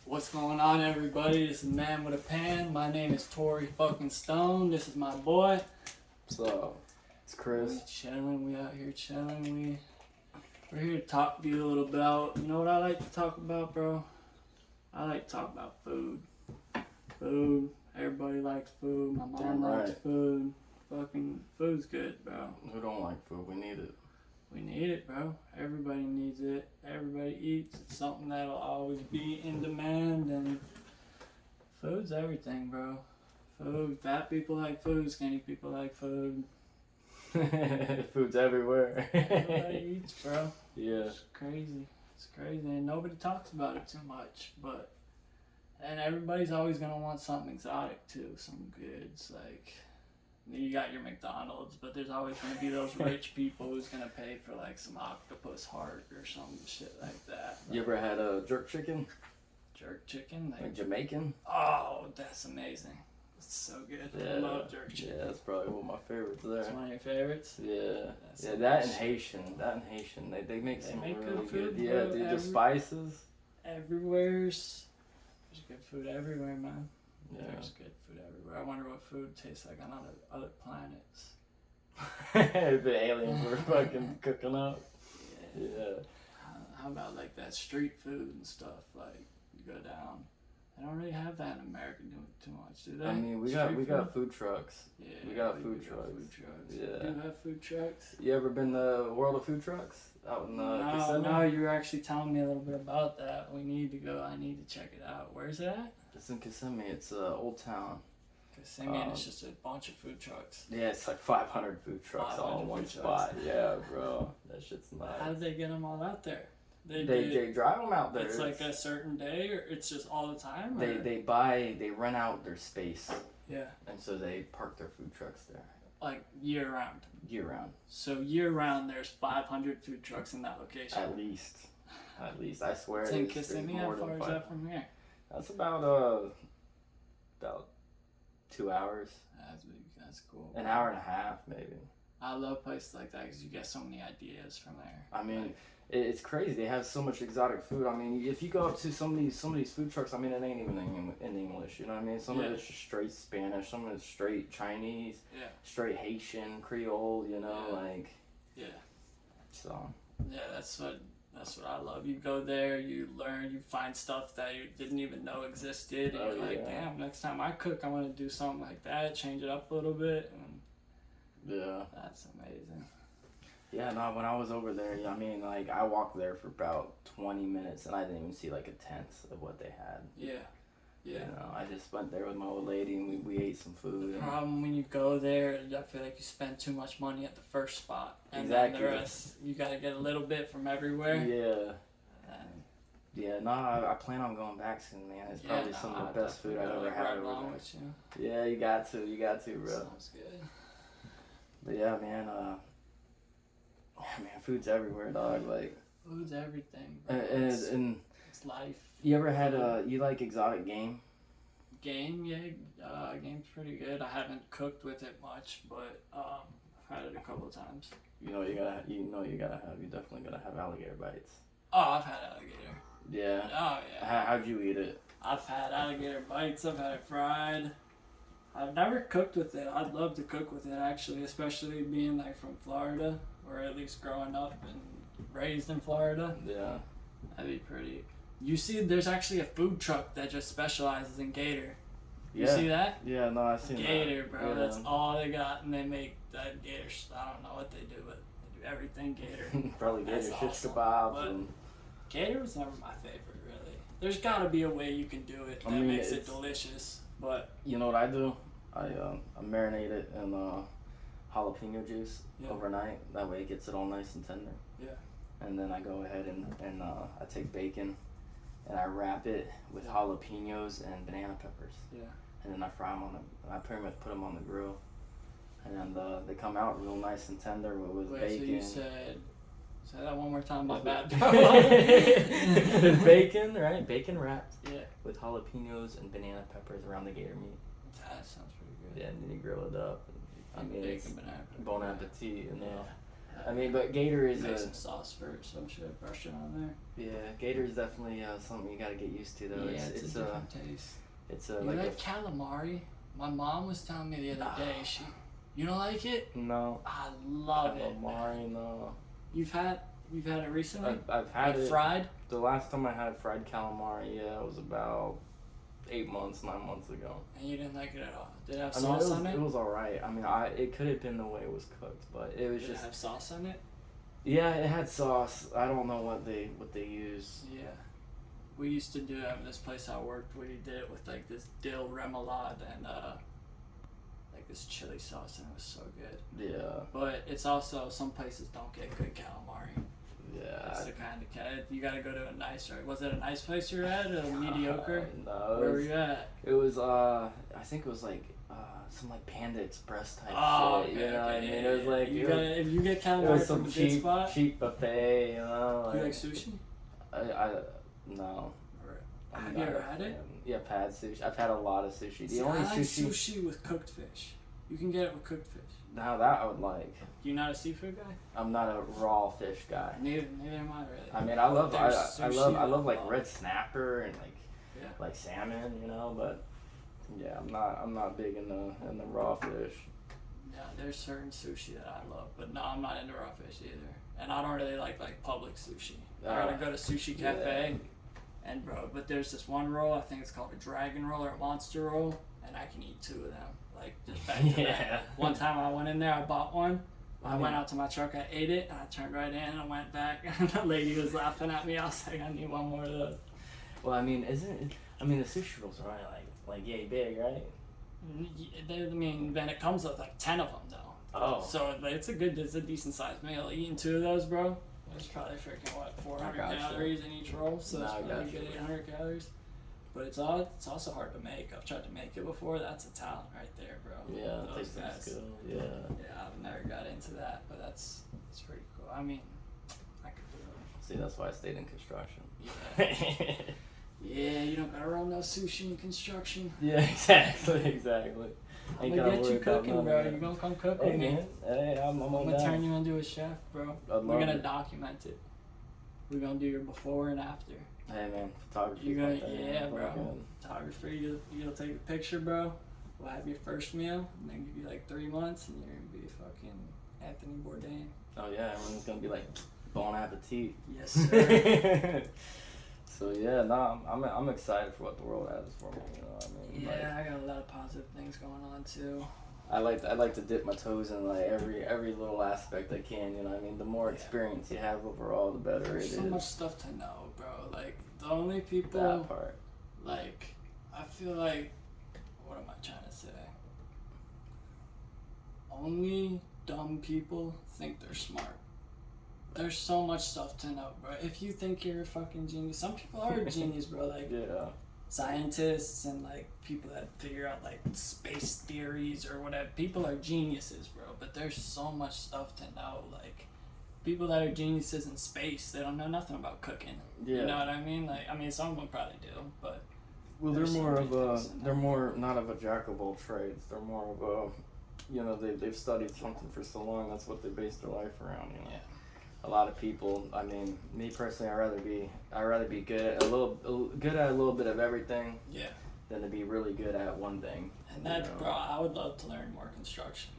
What's going on, everybody? This is Man with a Pan. My name is Tori fucking Stone. This is my boy. So, it's Chris. We chilling. We out here chilling. We're here to talk to you a little about. You know what I like to talk about, bro? I like to talk about food. Food. Everybody likes food. My mom Damn likes right. food. Fucking food's good, bro. Who don't like food? We need it. We need it, bro. Everybody needs it. Everybody eats. It's something that'll always be in demand, and food's everything, bro. Food. Fat people like food. Skinny people like food. Food's everywhere. Everybody eats, bro. Yeah. It's crazy. It's crazy, and nobody talks about it too much. But and everybody's always gonna want something exotic too. Some goods like. You got your McDonald's, but there's always going to be those rich people who's going to pay for like some octopus heart or some shit like that. You ever had a jerk chicken? Jerk chicken? Like Jamaican? Oh, that's amazing. It's so good. Yeah. I love jerk chicken. Yeah, that's probably one of my favorites there. It's one of your favorites? Yeah. That's Yeah, some that good and Haitian. They make They some make really good food, Yeah, bro. dude, the spices. There's good food everywhere, man. Yeah. There's good food everywhere. I wonder what food tastes like on other planets. The aliens were fucking cooking up. Yeah. How about like that street food and stuff? Like you go down. They don't really have that in America too much, do they? I mean, we Street got food trucks. Yeah, we got we food got trucks. food trucks. Yeah. We do have food trucks. You ever been to the World of Food Trucks out in Kissimmee? No, you were actually telling me a little bit about that. We need to go. I need to check it out. Where's it at? It's in Kissimmee. It's Old Town. Kissimmee, and it's just a bunch of food trucks. Yeah, it's like 500 food trucks all 500 in one food spot. trucks. Yeah, bro. That shit's nice. How did they get them all out there? They drive them out there. It's like a certain day, or it's just all the time. Or? They rent out their space, Yeah, and so they park their food trucks there like year round. year round. So year round, there's 500 food trucks in that location. At least, I swear. It's in there's Kissimmee. more How than far is 500. that from here? That's about 2 hours, That's cool. an hour and a half maybe. I love places like that because you get so many ideas from there. I mean, it's crazy. They have so much exotic food. I mean, if you go up to some of these food trucks, I mean, it ain't even in English. You know what I mean? Some of it's just straight Spanish. Some of it's straight Chinese. Yeah. Straight Haitian, Creole. You know, Yeah. like. Yeah. So. Yeah, that's what I love. You go there, you learn, you find stuff that you didn't even know existed, and Oh, you're like, yeah. damn, next time I cook, I want to do something like that, change it up a little bit, and Yeah. that's amazing. Yeah. No, when I was over there, I mean, like, I walked there for about 20 minutes, and I didn't even see like a tenth of what they had. Yeah. Yeah. You know, I just went there with my old lady, and we ate some food. The And, problem when you go there, I feel like you spend too much money at the first spot, and Exactly. then the rest you got to get a little bit from everywhere. yeah. And Yeah, no, I plan on going back soon, man. It's probably some of the best food I've ever had right over along there. with you. Yeah, you got to, bro. Sounds good. But yeah, man, food's everywhere, dog. Like, Food's everything, bro. and It's life. you ever had you like exotic game? Game, yeah, game's pretty good. I haven't cooked with it much, but I've had it a couple of times. You definitely gotta have alligator bites. Oh, I've had alligator. Yeah. Oh yeah. How'd you eat it? I've had alligator bites. I've had it fried. I've never cooked with it. I'd love to cook with it actually, especially being like from Florida, or at least growing up and raised in Florida. Yeah. That'd be pretty. You see, there's actually a food truck that just specializes in gator. You Yeah. see that? Yeah, no, I seen Gator, that. bro. Yeah. That's all they got, and they make that gator. I don't know what they do, but they do everything gator. Probably That's gator shish awesome. kebabs But and. Gator was never my favorite, really. There's got to be a way you can do it that I mean, makes it it's- delicious, but You know what I do? I marinate it in jalapeno juice Yeah. overnight. That way it gets it all nice and tender. Yeah. And then I go ahead and I take bacon and I wrap it with jalapenos and banana peppers. Yeah. And then I fry them I pretty much put them on the grill. And they come out real nice and tender with wait, bacon. so you said. Say that one more time, my bad. It's bacon, right? Bacon wrapped Yeah. with jalapenos and banana peppers around the gator meat. That sounds pretty good. Yeah, and then you grill it up. I mean, it's bacon, banana. bon appetit, you know. Yeah. I mean, but Gator is Make some sauce for some shit, brush it on there. Yeah, Gator is definitely something you gotta get used to though. Yeah, it's a different taste. It's You like like calamari? My mom was telling me the other day. You don't like it? No. I love it. Calamari, no. You've had it recently? I've had it fried. The last time I had fried calamari, it was about 9 months ago. And you didn't like it at all. Did it have sauce on it? It was alright. I mean, it could have been the way it was cooked, but it was Did just. it have sauce on it? Yeah, it had sauce. I don't know what they use. Yeah. We used to do it at this place I worked. We did it with like this dill remoulade and like this chili sauce, and it was so good. Yeah. But it's also, some places don't get good calamari. Yeah. That's the kind of you gotta go to a nice. Was it a nice place you were at? Or mediocre? No. Where were you at? It was I think it was like some like Panda Express type shit. Okay, You know what I mean? It was like if you get it calamari was from some a good spot. cheap buffet. You know. Do you like sushi? I no. Have you ever had it? Yeah, I've had sushi. I've had a lot of sushi. See, I like sushi with cooked fish. You can get it with cooked fish. Now that I would like. You not a seafood guy? I'm not a raw fish guy. Neither am I really. I mean, I love I love like red snapper and like Yeah. like salmon, you know. But yeah, I'm not big in the raw fish. Yeah, there's certain sushi that I love, but no, I'm not into raw fish either. And I don't really like public sushi. I gotta go to Sushi Cafe, and bro, but there's this one roll, I think it's called a dragon roll or a monster roll, and I can eat 2 of them, like just back to back. One time I went in there, I bought one. I went out to my truck, I ate it, and I turned right in and I went back, and the lady was laughing at me. I was like, I need one more of those. Well, I mean, the sushi rolls are only like yay big, right? I mean, then it comes with like 10 of them though. Oh. So it's a decent sized meal. Eating 2 of those, bro. There's probably freaking 400 calories in each roll, so it's probably a good 800 calories. But it's also hard to make. I've tried to make it before. That's a talent right there, bro. Yeah, those it takes guys. skill. Yeah. Yeah, I've never got into that, but it's pretty cool. I mean, I could do it. See, that's why I stayed in construction. Yeah. Yeah, you don't gotta roll no sushi in construction. Yeah, exactly. I'm gonna get you cooking, bro. You gonna come cook with me? Hey, I'm gonna turn you into a chef, bro. We're gonna document it. We're gonna do your before and after. Hey man, photography. You're gonna, bro. Photography. You'll take a picture, bro. We'll have your first meal, and then give you like 3 months, and you're gonna be fucking Anthony Bourdain. Oh yeah, everyone's gonna be like, bon appetit. Yes, sir. So yeah, no, I'm excited for what the world has for me. You know what I mean? Yeah, I got a lot of positive things going on too. I like to dip my toes in like every little aspect I can. You know what I mean? The more experience you have overall, the better There's it is. so much stuff to know, bro. Like the only people. That part. Like, I feel like, what am I trying to say? Only dumb people think they're smart. There's so much stuff to know, bro. If you think you're a fucking genius, some people are a genius, bro. Like, scientists and like people that figure out like space theories or whatever. People are geniuses, bro. But there's so much stuff to know. Like, people that are geniuses in space, they don't know nothing about cooking. Yeah. You know what I mean? Like, I mean, some of them probably do, but. Well, they're more not of a jack of all trades. They're more of a, you know, they've studied something for so long. That's what they base their life around. You know. Yeah. A lot of people. I mean, me personally, I'd rather be good at a little bit of everything. Yeah. Than to be really good at one thing. And that's, bro, I would love to learn more construction.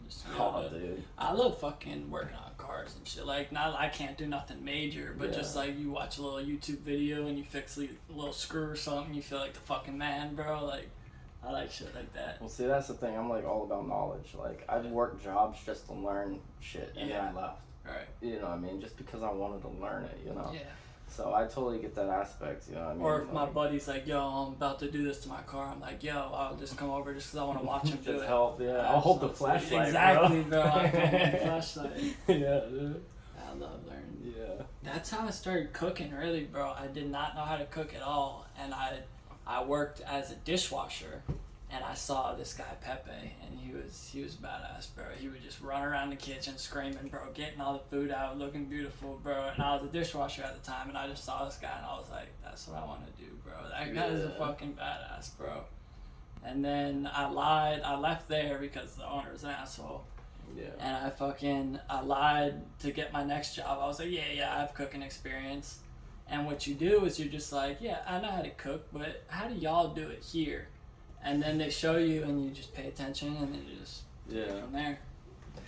Dude. I love fucking working on cars and shit. Like, I can't do nothing major, but just like you watch a little YouTube video and you fix a little screw or something, you feel like the fucking man, bro. Like, I like shit like that. Well, see, that's the thing. I'm like all about knowledge. Like, I've worked jobs just to learn shit, and then I left. Right. You know what I mean? Just because I wanted to learn it, you know? Yeah. So I totally get that aspect, you know what I mean? Or if my buddy's like, yo, I'm about to do this to my car, I'm like, yo, I'll just come over just because I want to watch him do it. Just help, yeah. I'll hold the flashlight, exactly, bro. I'll hold the flashlight. Yeah, dude. I love learning. Yeah. That's how I started cooking, really, bro. I did not know how to cook at all, and I worked as a dishwasher, and I saw this guy Pepe, and he was badass, bro. He would just run around the kitchen screaming, bro, getting all the food out, looking beautiful, bro. And I was a dishwasher at the time, and I just saw this guy, and I was like, that's what I want to do, bro. That guy's a fucking badass, bro. And then I lied. I left there because the owner was an asshole. Yeah. And I lied to get my next job. I was like, yeah, I have cooking experience. And what you do is you're just like, yeah, I know how to cook, but how do y'all do it here? And then they show you, and you just pay attention, and then you just go from there.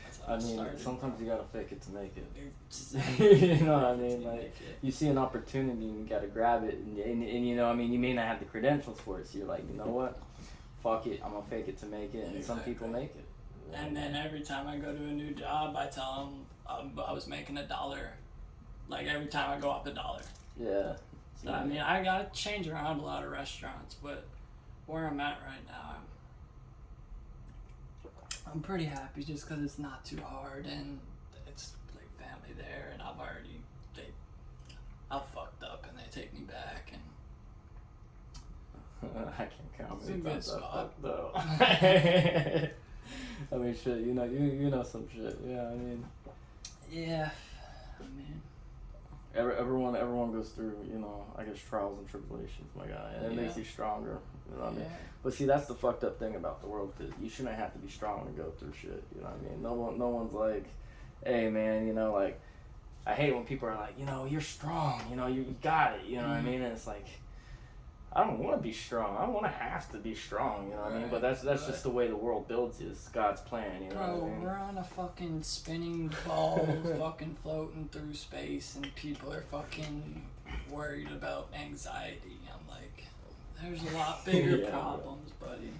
That's how I mean, started. sometimes you gotta fake it to make it. Dude, You know what I mean? Like, you see an opportunity and you gotta grab it, and you know, I mean, you may not have the credentials for it, so you're like, you know what? Fuck it, I'm gonna fake it to make it, and some people make it. And then every time I go to a new job, I tell them I was making $1. Like every time I go up $1. Yeah. So I mean, I gotta change around a lot of restaurants, but where I'm at right now, I'm pretty happy just because it's not too hard and it's like family there, and I've fucked up and they take me back, and I can't count it's a many good times I spot. fucked though. I mean, shit, you know some shit. Yeah, I mean. Yeah, I mean. Everyone goes through, you know, I guess trials and tribulations, my guy, and it makes you stronger. You know what I mean? But see, that's the fucked up thing about the world, that you shouldn't have to be strong to go through shit. You know what I mean? No one's like, hey man, you know, like, I hate when people are like, you know, you're strong, you know, you got it. You know what I mean? And it's like, I don't want to be strong. I don't want to have to be strong. You know what I mean? But that's just the way the world builds. It's God's plan. You know Bro, what I mean? we're on a fucking spinning ball, fucking floating through space, and people are fucking worried about anxiety. I'm like, there's a lot bigger problems, buddy.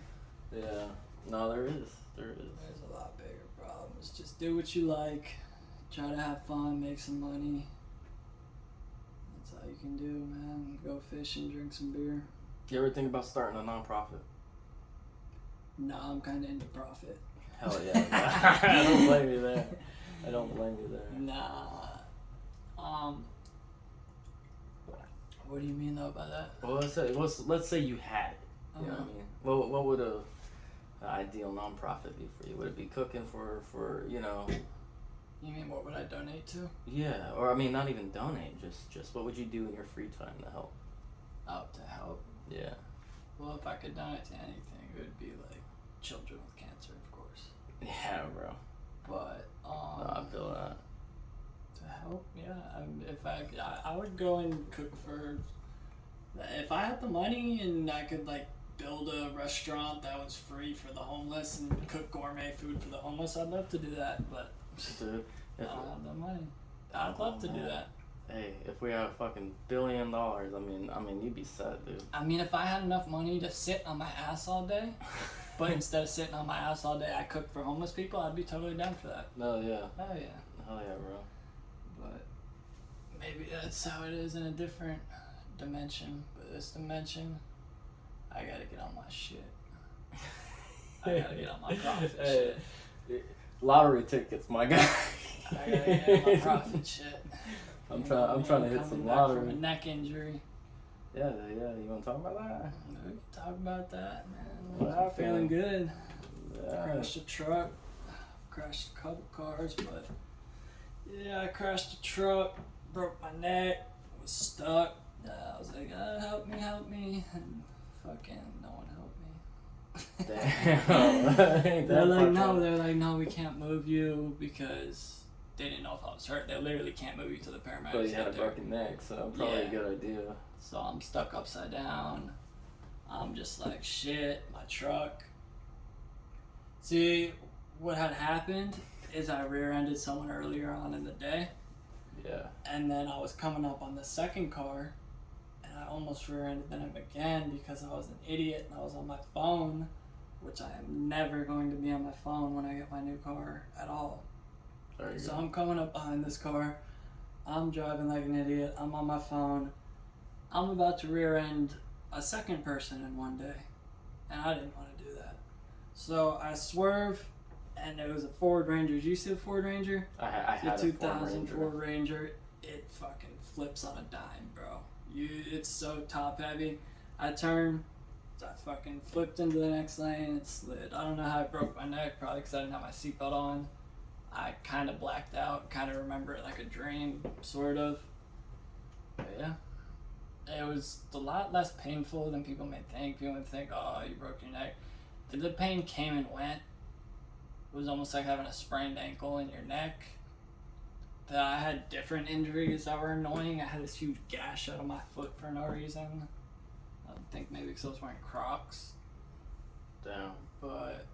Yeah. No, there is. There's a lot bigger problems. Just do what you like. Try to have fun, make some money. That's all you can do, man. Go fishing, drink some beer. You ever think about starting a nonprofit? No, I'm kind of into profit. Hell yeah. I don't blame you there. I don't blame you there. Nah. What do you mean though by that? Well, let's say you had it. You know what I mean? What would an ideal nonprofit be for you? Would it be cooking for you know? You mean what would I donate to? Yeah, or I mean, not even donate. Just what would you do in your free time to help? Oh, to help. Yeah. Well, if I could donate to anything, it would be like children with cancer, of course. Yeah, bro. But No, I feel that. to help, yeah. If I would go and cook for. If I had the money and I could like build a restaurant that was free for the homeless and cook gourmet food for the homeless, I'd love to do that. But Dude, I don't have the money. I'd love to do that. Hey, if we had fucking $1 billion, I mean, you'd be set, dude. I mean, if I had enough money to sit on my ass all day, but instead of sitting on my ass all day, I cook for homeless people, I'd be totally down for that. No, yeah. Oh yeah. Hell yeah, bro. But maybe that's how it is in a different dimension. But this dimension, I gotta get on my shit. I gotta get on my profit shit. Lottery tickets, my guy. I gotta get on my profit shit. I'm trying to hit some lottery. From a neck injury. Yeah. You want to talk about that? We can talk about that, man. What I'm happened? feeling good. Yeah. Crashed a truck. Crashed a couple cars, but yeah, I crashed a truck. Broke my neck. Was stuck. I was like, help me. And fucking no one helped me. Damn. They're like, no, we can't move you because they didn't know if I was hurt. They literally can't move you to the paramedics. But you had a get there. broken neck, so probably a good idea. So I'm stuck upside down. I'm just like, shit, my truck. See, what had happened is I rear-ended someone earlier on in the day. Yeah. And then I was coming up on the second car, and I almost rear-ended them again because I was an idiot and I was on my phone, which I am never going to be on my phone when I get my new car at all. So I'm coming up behind this car. I'm driving like an idiot. I'm on my phone. I'm about to rear-end a second person in one day, and I didn't want to do that. So I swerve, and it was a Ford Ranger. Did you see the Ford Ranger? I had the a 2000 Ford Ranger. Ford Ranger. It fucking flips on a dime, bro. It's so top heavy. I turned, I fucking flipped into the next lane. It slid. I don't know how I broke my neck. Probably because I didn't have my seatbelt on. I kind of blacked out. Kind of remember it like a dream, sort of. But yeah. It was a lot less painful than people may think. People may think, oh, you broke your neck. The pain came and went. it was almost like having a sprained ankle in your neck. That I had different injuries that were annoying. I had this huge gash out of my foot for no reason. I think maybe because I was wearing Crocs. Damn. But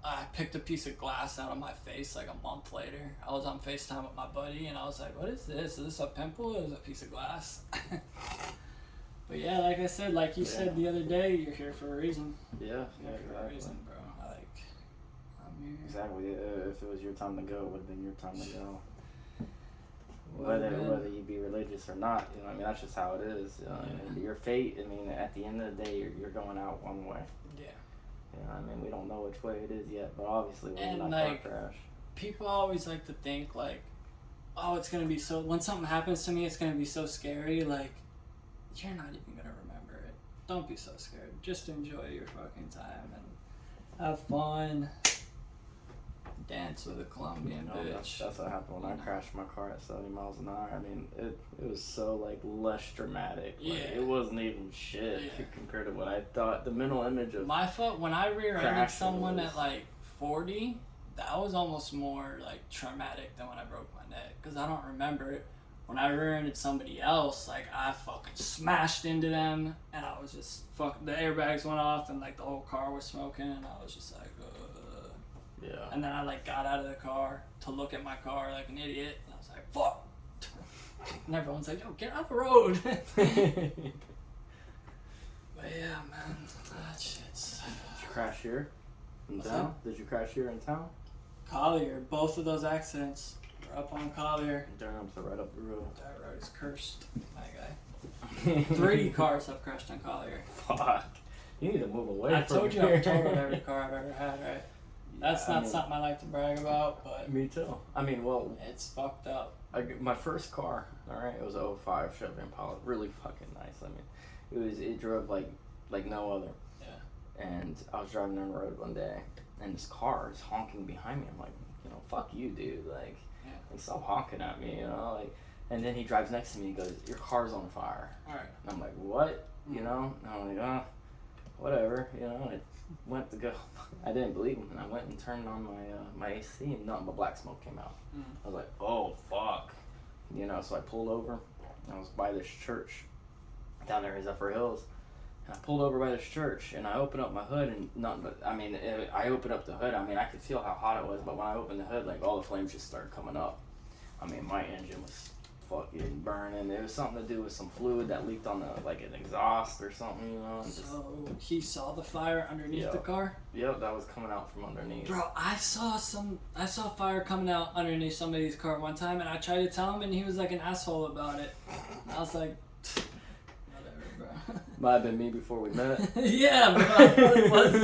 I picked a piece of glass out of my face like a month later. I was on FaceTime with my buddy and I was like, what is this? Is this a pimple or is it a piece of glass? But yeah, like I said, like you said the other day, you're here for a reason. Yeah, You're yeah, here for a exactly. reason, bro. I'm here. Exactly. If it was your time to go, it would have been your time to go. Would've been. Whether you be religious or not, you know, I mean, that's just how it is. You know, I mean, your fate. I mean, at the end of the day, you're going out one way. Yeah. You know, I mean, we don't know which way it is yet, but obviously we're And, in like, that car crash. People always like to think like, oh, it's gonna be so. When something happens to me, it's gonna be so scary. Like, you're not even gonna remember it. Don't be so scared. Just enjoy your fucking time and have fun. Dance with a Colombian bitch. That's what happened when I crashed my car at 70 miles an hour. I mean, it was so, like, less dramatic. Like, Yeah. it wasn't even shit compared to what I thought. The mental image of My foot, when I rear-ended crashing someone was- at like 40, that was almost more like traumatic than when I broke my neck. Because I don't remember it. When I rear-ended somebody else, like I fucking smashed into them and I was just the airbags went off and like the whole car was smoking and I was just like, yeah. And then I like got out of the car to look at my car like an idiot and I was like, fuck. And everyone's like, yo, get out the road. But yeah, man, that shit's... Did you crash here in What's town? Did you crash here in town? Collier, both of those accidents were up on Collier. Durham's right up the road. That road is cursed, my guy. 3 cars have crashed on Collier. Fuck. You need to move away I from told you here. I've totaled every car I've ever had, right? That's not something I like to brag about, but Me too. I mean, well, it's fucked up. my first car, alright, it was a 05 Chevy Impala. Really fucking nice. I mean, it drove like no other. Yeah. And I was driving down the road one day, and this car is honking behind me. I'm like, you know, fuck you, dude. Like, stop honking at me, you know? Like, and then he drives next to me. He goes, your car's on fire. Alright. And I'm like, what? You know? And I'm like, whatever. You know? I went to go. I didn't believe him, and I went and turned on my AC, and nothing but black smoke came out. I was like, oh fuck. You know? So I pulled over. I was by this church down there in Zephyr Hills. And I pulled over by this church, and I opened up my hood, and nothing but, I mean, I opened up the hood, I mean, I could feel how hot it was, but when I opened the hood, like, all the flames just started coming up. I mean, my engine was fucking burning. It was something to do with some fluid that leaked on like, an exhaust or something, you know? So, he saw the fire underneath the car? Yep, that was coming out from underneath. Bro, I saw fire coming out underneath somebody's car one time, and I tried to tell him, and he was like an asshole about it. And I was like, whatever, bro. Might have been me before we met. Yeah, bro, I thought it was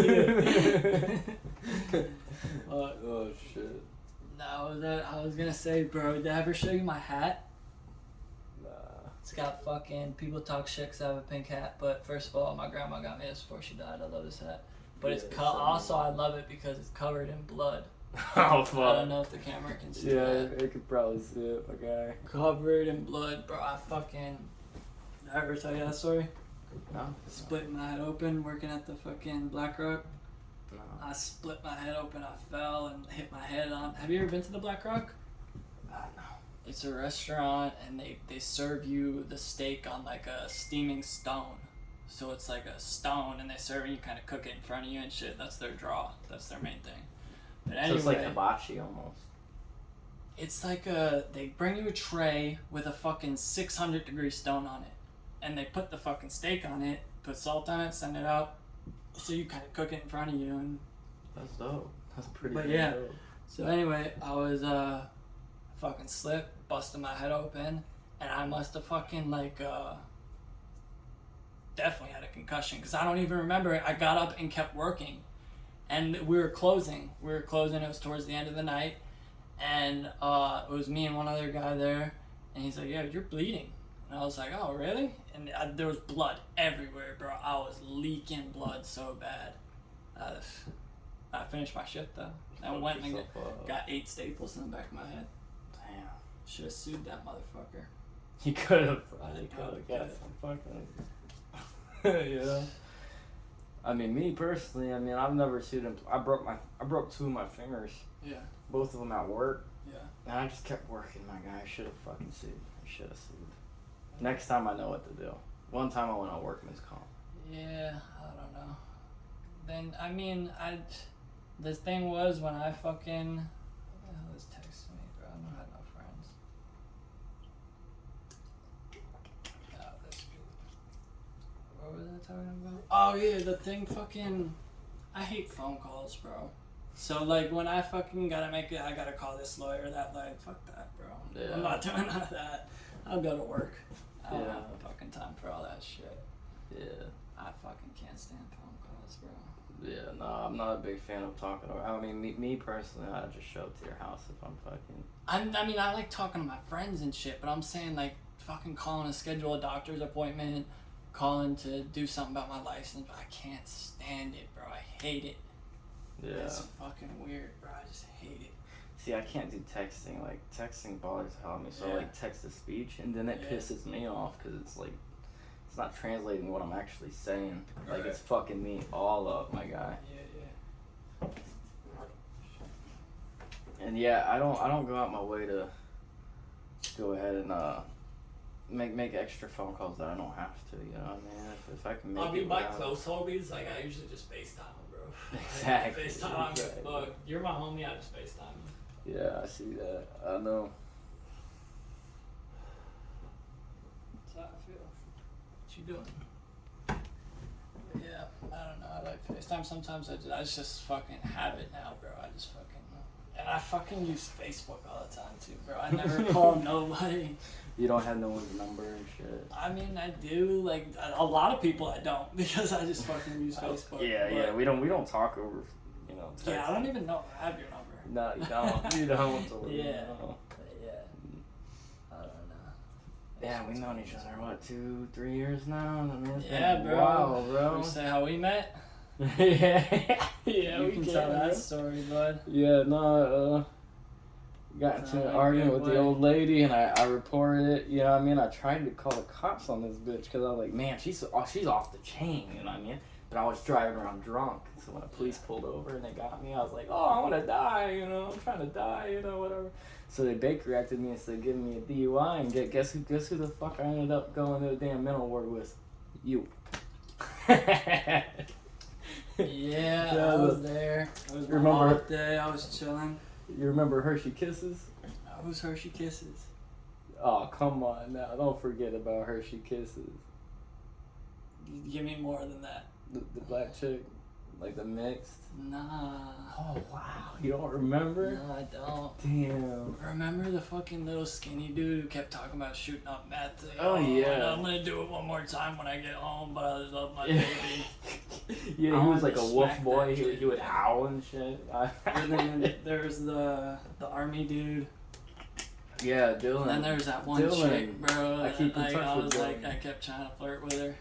you. Oh, shit. No, I was gonna say, bro, did I ever show you my hat? Nah. It's got fucking, people talk shit 'cause I have a pink hat, but first of all, my grandma got me this before she died. I love this hat. But it's also, I love it because it's covered in blood. Oh, fuck. I don't know if the camera can see that. Yeah, I could probably see it, my guy. Covered in blood, bro. Did I ever tell you that story? No? Split my head open working at the fucking Black Rock. No. I split my head open, I fell and hit my head on. Have you ever been to the Black Rock? No. It's a restaurant and they serve you the steak on like a steaming stone. So it's like a stone and they serve it, you kind of cook it in front of you and shit. That's their draw. That's their main thing. But anyway, So it's like hibachi almost. it's like they bring you a tray with a fucking 600-degree stone on it. And they put the fucking steak on it, put salt on it, send it out. So you kind of cook it in front of you and... That's dope. That's pretty But dope. yeah. So anyway, I was fucking slipped, busted my head open, and I must have fucking definitely had a concussion because I don't even remember it. I got up and kept working, and we were closing. It was towards the end of the night, and it was me and one other guy there, and he's like, "Yeah, you're bleeding," and I was like, "Oh, really?" And there was blood everywhere, bro. I was leaking blood so bad. I finished my shift though. I went and got 8 staples in the back of my head. Damn. Should have sued that motherfucker. You could have. I You probably could have could've. got some fucking. Yeah. I mean, me personally, I mean, I've never sued him. I broke 2 of my fingers Yeah. Both of them at work. Yeah. And I just kept working, my guy. I should have fucking sued. I should have sued. Next time I know what to do. One time I went on workman's comp. Yeah, I don't know. Then, I mean, the thing was when I fucking... Who the hell is texting me, bro? I don't have no friends. Oh, this dude. What was I talking about? Oh, yeah, the thing fucking... I hate phone calls, bro. So, like, when I fucking gotta make it, I gotta call this lawyer, that, like, fuck that, bro. Yeah. I'm not doing none of that. I'll go to work. I don't Yeah. have a fucking time for all that shit. Yeah. I fucking can't stand phone calls, bro. Yeah, no, I'm not a big fan of talking. I mean, me personally, I just show up to your house if I'm fucking... I mean, I like talking to my friends and shit, but I'm saying, like, fucking calling to schedule a doctor's appointment, calling to do something about my license, but I can't stand it, bro. I hate it. Yeah. It's fucking weird, bro. I just hate it. See, I can't do texting. Like, texting bothers the hell out of me. So Yeah. I like text to speech, and then it Yeah. pisses me off because it's like, it's not translating what I'm actually saying. Like, Right. it's fucking me all up, my guy. Yeah. And yeah, I don't go out my way to go ahead and make extra phone calls that I don't have to. You know what I mean? If I can make I mean, it my without- close homies, like, I usually just FaceTime them, bro. Exactly, FaceTime, exactly. look, you're my homie, I just FaceTime you. Yeah, I see that. I know. That's how I feel. What you doing? Yeah, I don't know. I like FaceTime. Sometimes I just fucking habit now, bro. I just fucking... And I fucking use Facebook all the time, too, bro. I never call nobody. You don't have no one's number and shit. I mean, I do. Like, a lot of people I don't, because I just fucking use Facebook. Yeah, but, yeah. We don't talk over, you know. Text. Yeah, I don't even know if I have your number. No, you don't. You don't. Yeah. No. But yeah. I don't know. Yeah, we've known each other, what, 2-3 years now? I mean, it's Yeah, been bro. a while, bro. You say how we met? Yeah. Yeah, we can tell that story, bud. Yeah, no, got It's into not an a argument good with way. the old lady, and I reported it. You know what I mean? I tried to call the cops on this bitch because I was like, man, she's off the chain. You know what I mean? But I was driving around drunk, so when the police pulled over and they got me, I was like, oh, I want to die. You know, I'm trying to die. You know, whatever. So they Baker acted me instead of giving me a DUI, and guess who the fuck I ended up going to the damn mental ward with? You. Yeah, Yeah, I was look. there. It was my Remember- off day. I was chilling. You remember Hershey Kisses? Who's Hershey Kisses? Oh, come on now. Don't forget about Hershey Kisses. Give me more than that. The black chick, like the mixed. Nah. Oh, wow. You don't remember? No, I don't. Damn. Remember the fucking little skinny dude who kept talking about shooting up meth? Oh, yeah. I'm gonna do it one more time when I get home, but I love my baby. Yeah, he I was wanted like to a wolf smack boy. that He kid. would howl and shit. And then there's the army dude. Yeah, Dylan. And then there's that one Dylan. chick, bro. I keep in like, touch I with was like, Dylan. I kept trying to flirt with her.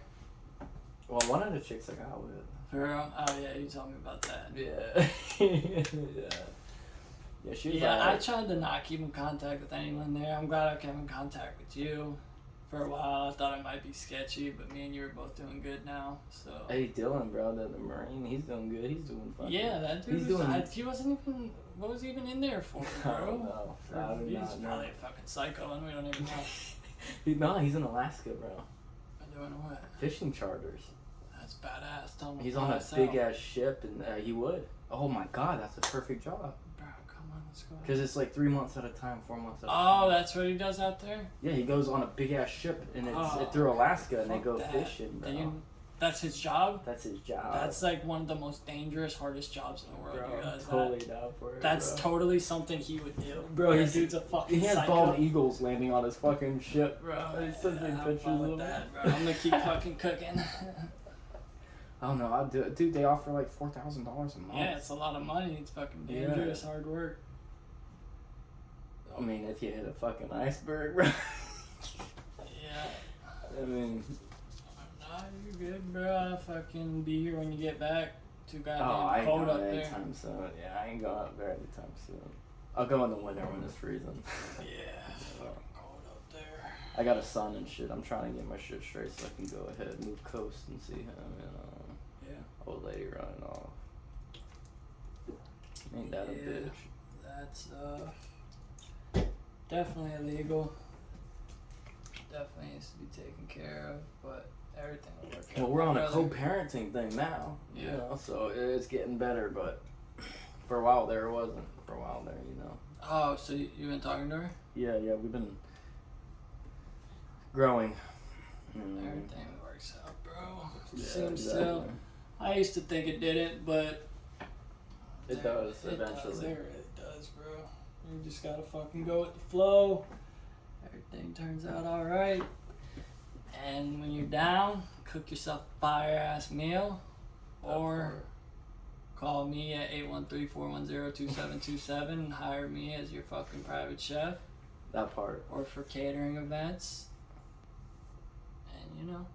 Well, one of the chicks I got with. For real? Oh yeah, you told me about that. Yeah. Yeah. Yeah, she was Yeah, I like, tried to not keep in contact with anyone there. I'm glad I kept in contact with you. For a while, I thought it might be sketchy, but me and you were both doing good now. So hey, Dylan, bro, the Marine, he's doing good. He's doing fine. yeah, that dude. He's Was, doing- he wasn't even. What was he even in there for, I don't bro? know. I do He's not know. probably a fucking psycho, and we don't even know. He's in Alaska, bro. Doing what? Fishing charters. That's badass. Tell me. He's on a big ass ship, and he would. Oh my god, that's a perfect job. Bro, come on, let's go. Because it's like 3 months at a time, 4 months at a Oh, time. that's what he does out there. Yeah, he goes on a big ass ship, and it's Oh, through Alaska, and they fuck go that. fishing, bro. That's his job. That's his job. That's like one of the most dangerous, hardest jobs in the world. bro, You I'm realize totally that? down for it. That's bro. totally something he would do. Bro, That he's- dude's a fucking He has psycho. bald eagles landing on his fucking ship. Bro, He sends me have pictures fun with of that, it. bro. I'm gonna keep fucking cooking. I don't know. I'll do it. Dude, they offer like $4,000 a month. Yeah, it's a lot of money. It's fucking Yeah. dangerous, hard work. I mean, if you hit a fucking iceberg, bro. Yeah. I mean, Nah, you're good, bro. I'll fucking be here when you get back. Too I goddamn ain't cold up going there. anytime soon. Yeah, I ain't going up there anytime soon. I'll go in the winter when it's freezing. Yeah, it's fucking cold up there. I got a son and shit. I'm trying to get my shit straight so I can go ahead and move coast and see him and Yeah. old lady running off. Ain't that a Yeah. bitch? that's definitely illegal. Definitely needs to be taken care of, but everything will work out. Well, we're on a co-parenting thing now, you know, so it's getting better, but for a while there it wasn't. For a while there, you know. Oh, so you've been talking to her? Yeah, we've been growing. Everything works out, bro. Yeah, Seems exactly. so. I used to think it didn't, but it does eventually. It really does, bro. You just gotta fucking go with the flow. Everything turns out alright. And when you're down, cook yourself a fire-ass meal. Or call me at 813-410-2727 and hire me as your fucking private chef. That part. Or for catering events. And you know.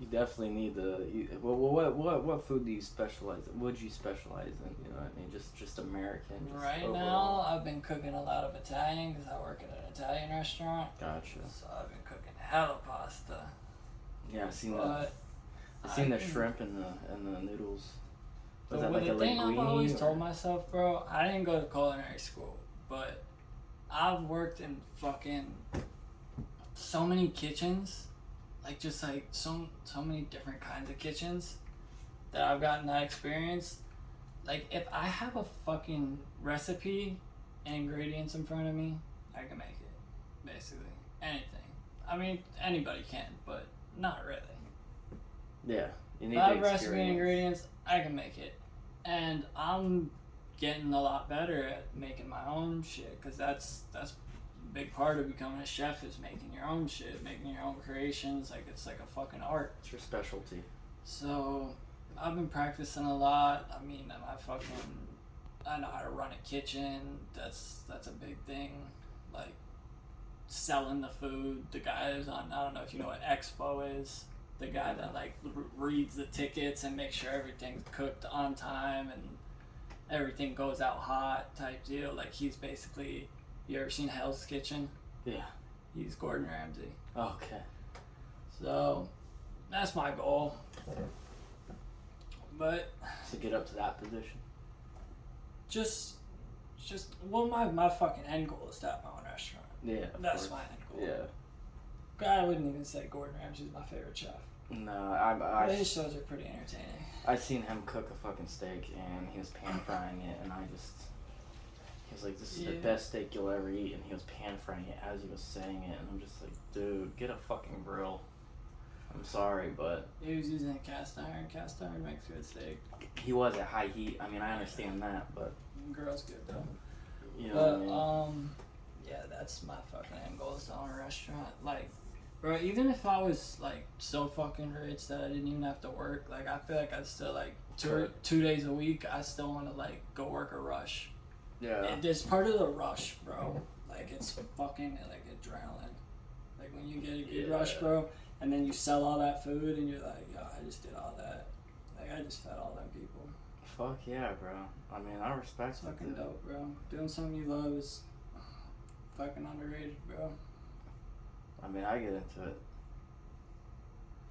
You definitely need what food do you specialize in? What do you specialize in? You know what I mean? Just American. Just right overall. now, I've been cooking a lot of Italian because I work at an Italian restaurant. Gotcha. So I've been cooking hella pasta. Yeah, I've seen that. I've seen the shrimp and the noodles. Was that like a thing I've always linguine? told myself, bro, I didn't go to culinary school, but I've worked in fucking so many kitchens. Like, just like so many different kinds of kitchens that I've gotten that experience. Like, if I have a fucking recipe and ingredients in front of me, I can make it. Basically. Anything. I mean, anybody can, but not really. Yeah. You need if I the have recipe and experience. ingredients, I can make it. And I'm getting a lot better at making my own shit, because that's big part of becoming a chef is making your own shit, making your own creations. Like, it's like a fucking art. It's your specialty. So I've been practicing a lot. I mean, I know how to run a kitchen. That's a big thing. Like, selling the food. The guy who's on, I don't know if you know what Expo is. The guy that like reads the tickets and makes sure everything's cooked on time and everything goes out hot type deal. Like, he's basically, you ever seen Hell's Kitchen? Yeah. He's Gordon Ramsay. Okay. So that's my goal. But To get up to that position. well, my fucking end goal is to have my own restaurant. Yeah. That's my end goal. Yeah. I wouldn't even say Gordon Ramsay's my favorite chef. No, But his shows are pretty entertaining. I seen him cook a fucking steak and he was pan frying it and he was like, this is the best steak you'll ever eat, and he was pan frying it as he was saying it, and I'm just like, dude, get a fucking grill. I'm sorry, but He was using a cast iron. Cast iron makes good steak. he was at high heat. I mean, I understand that, but Grill's good though. you know But what I mean? yeah, that's my fucking end goal is to own a restaurant. Like, bro, even if I was like so fucking rich that I didn't even have to work, like, I feel like I'd still like two days a week. I still want to like go work a rush. Yeah. It's part of the rush, bro. Like, it's fucking like adrenaline. Like, when you get a good rush, bro, and then you sell all that food and you're like, yo, I just did all that. Like, I just fed all them people. Fuck yeah, bro. I mean, I respect It's fucking dope, bro. Doing something you love is fucking underrated, bro. I mean, I get into it.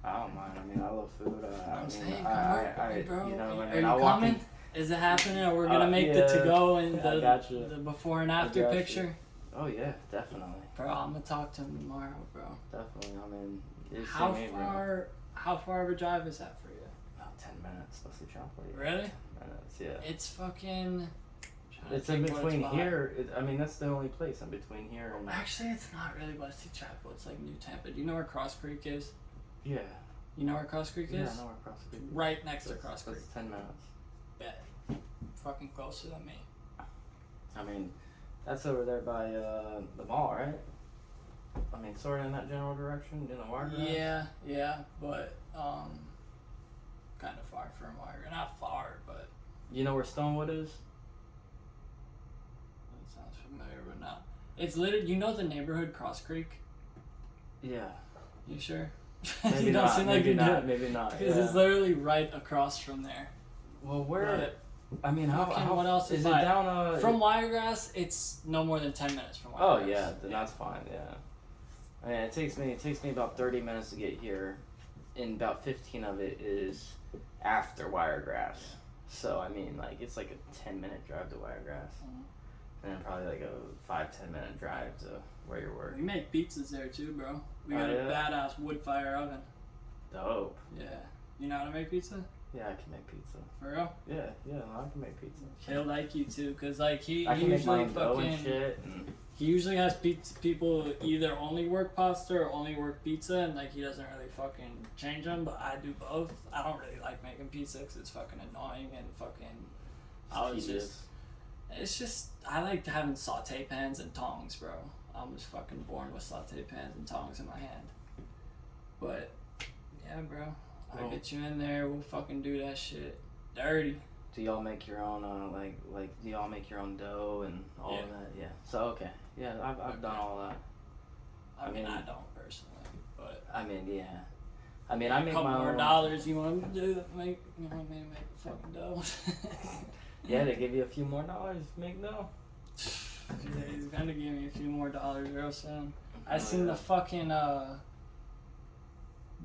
I don't mind. I mean, I love food. I'm saying, come I, work with me, bro. you know, Are I mean, you I walk coming? in. Is it happening? Or we're gonna make the to-go and I gotcha. the before and after gotcha. picture? Oh yeah, definitely. Bro, I'm gonna talk to him tomorrow, bro. Definitely. I mean, it's How me, bro. how far of a drive is that for you? About 10 minutes. Let's see, Chopper. Really? 10 minutes, yeah. It's fucking. It's in between here. I mean, that's the only place in between here. And Actually, it's not really Wesley Chapel. It's like New Tampa. Do you know where Cross Creek is? yeah. You know where Cross Creek is? Yeah, I know where Cross Creek is. Right next to Cross Creek. That's 10 minutes. Bet. Fucking closer than me. I mean, that's over there by the mall, right? I mean, sort of in that general direction, in the Wiregrass? Yeah, but kind of far from Wiregrass. Not far, but You know where Stonewood is? that sounds familiar, but not. It's literally, you know the neighborhood Cross Creek? Yeah. You sure? Maybe you don't not. seem Maybe like you not. do. Maybe not. Because Yeah. it's literally right across from there. Well, where? But I mean, how? what else is is it by- down? from Wiregrass, it's no more than 10 minutes from Wiregrass. Oh yeah, then that's fine. Yeah. I mean, it takes me about 30 minutes to get here, and about 15 of it is after Wiregrass. So I mean, like it's like a 10-minute drive to Wiregrass, and then probably like a 5-10 minute drive to where you work. We make pizzas there too, bro. We got a badass wood fire oven. Dope. Yeah. You know how to make pizza? Yeah, I can make pizza. For real? Yeah, I can make pizza. He'll like you too, cause like he I can usually make my own dough and shit. He usually has people either only work pasta or only work pizza, and like he doesn't really fucking change them. But I do both. I don't really like making pizza because it's fucking annoying and fucking. It's just I like having saute pans and tongs, bro. I'm just fucking born with saute pans and tongs in my hand. But yeah, bro, I'll get you in there. We'll fucking do that shit dirty. Do y'all make your own like do y'all make your own dough and all of that? Yeah. So okay. Yeah, I've done all that. I mean, I don't personally, but I mean, yeah. I mean, I make my own. A couple more own. dollars you want me to do? You want me to make fucking dough? Yeah, they give you a few more dollars to make dough. Yeah, he's gonna give me a few more dollars real soon. I seen the fucking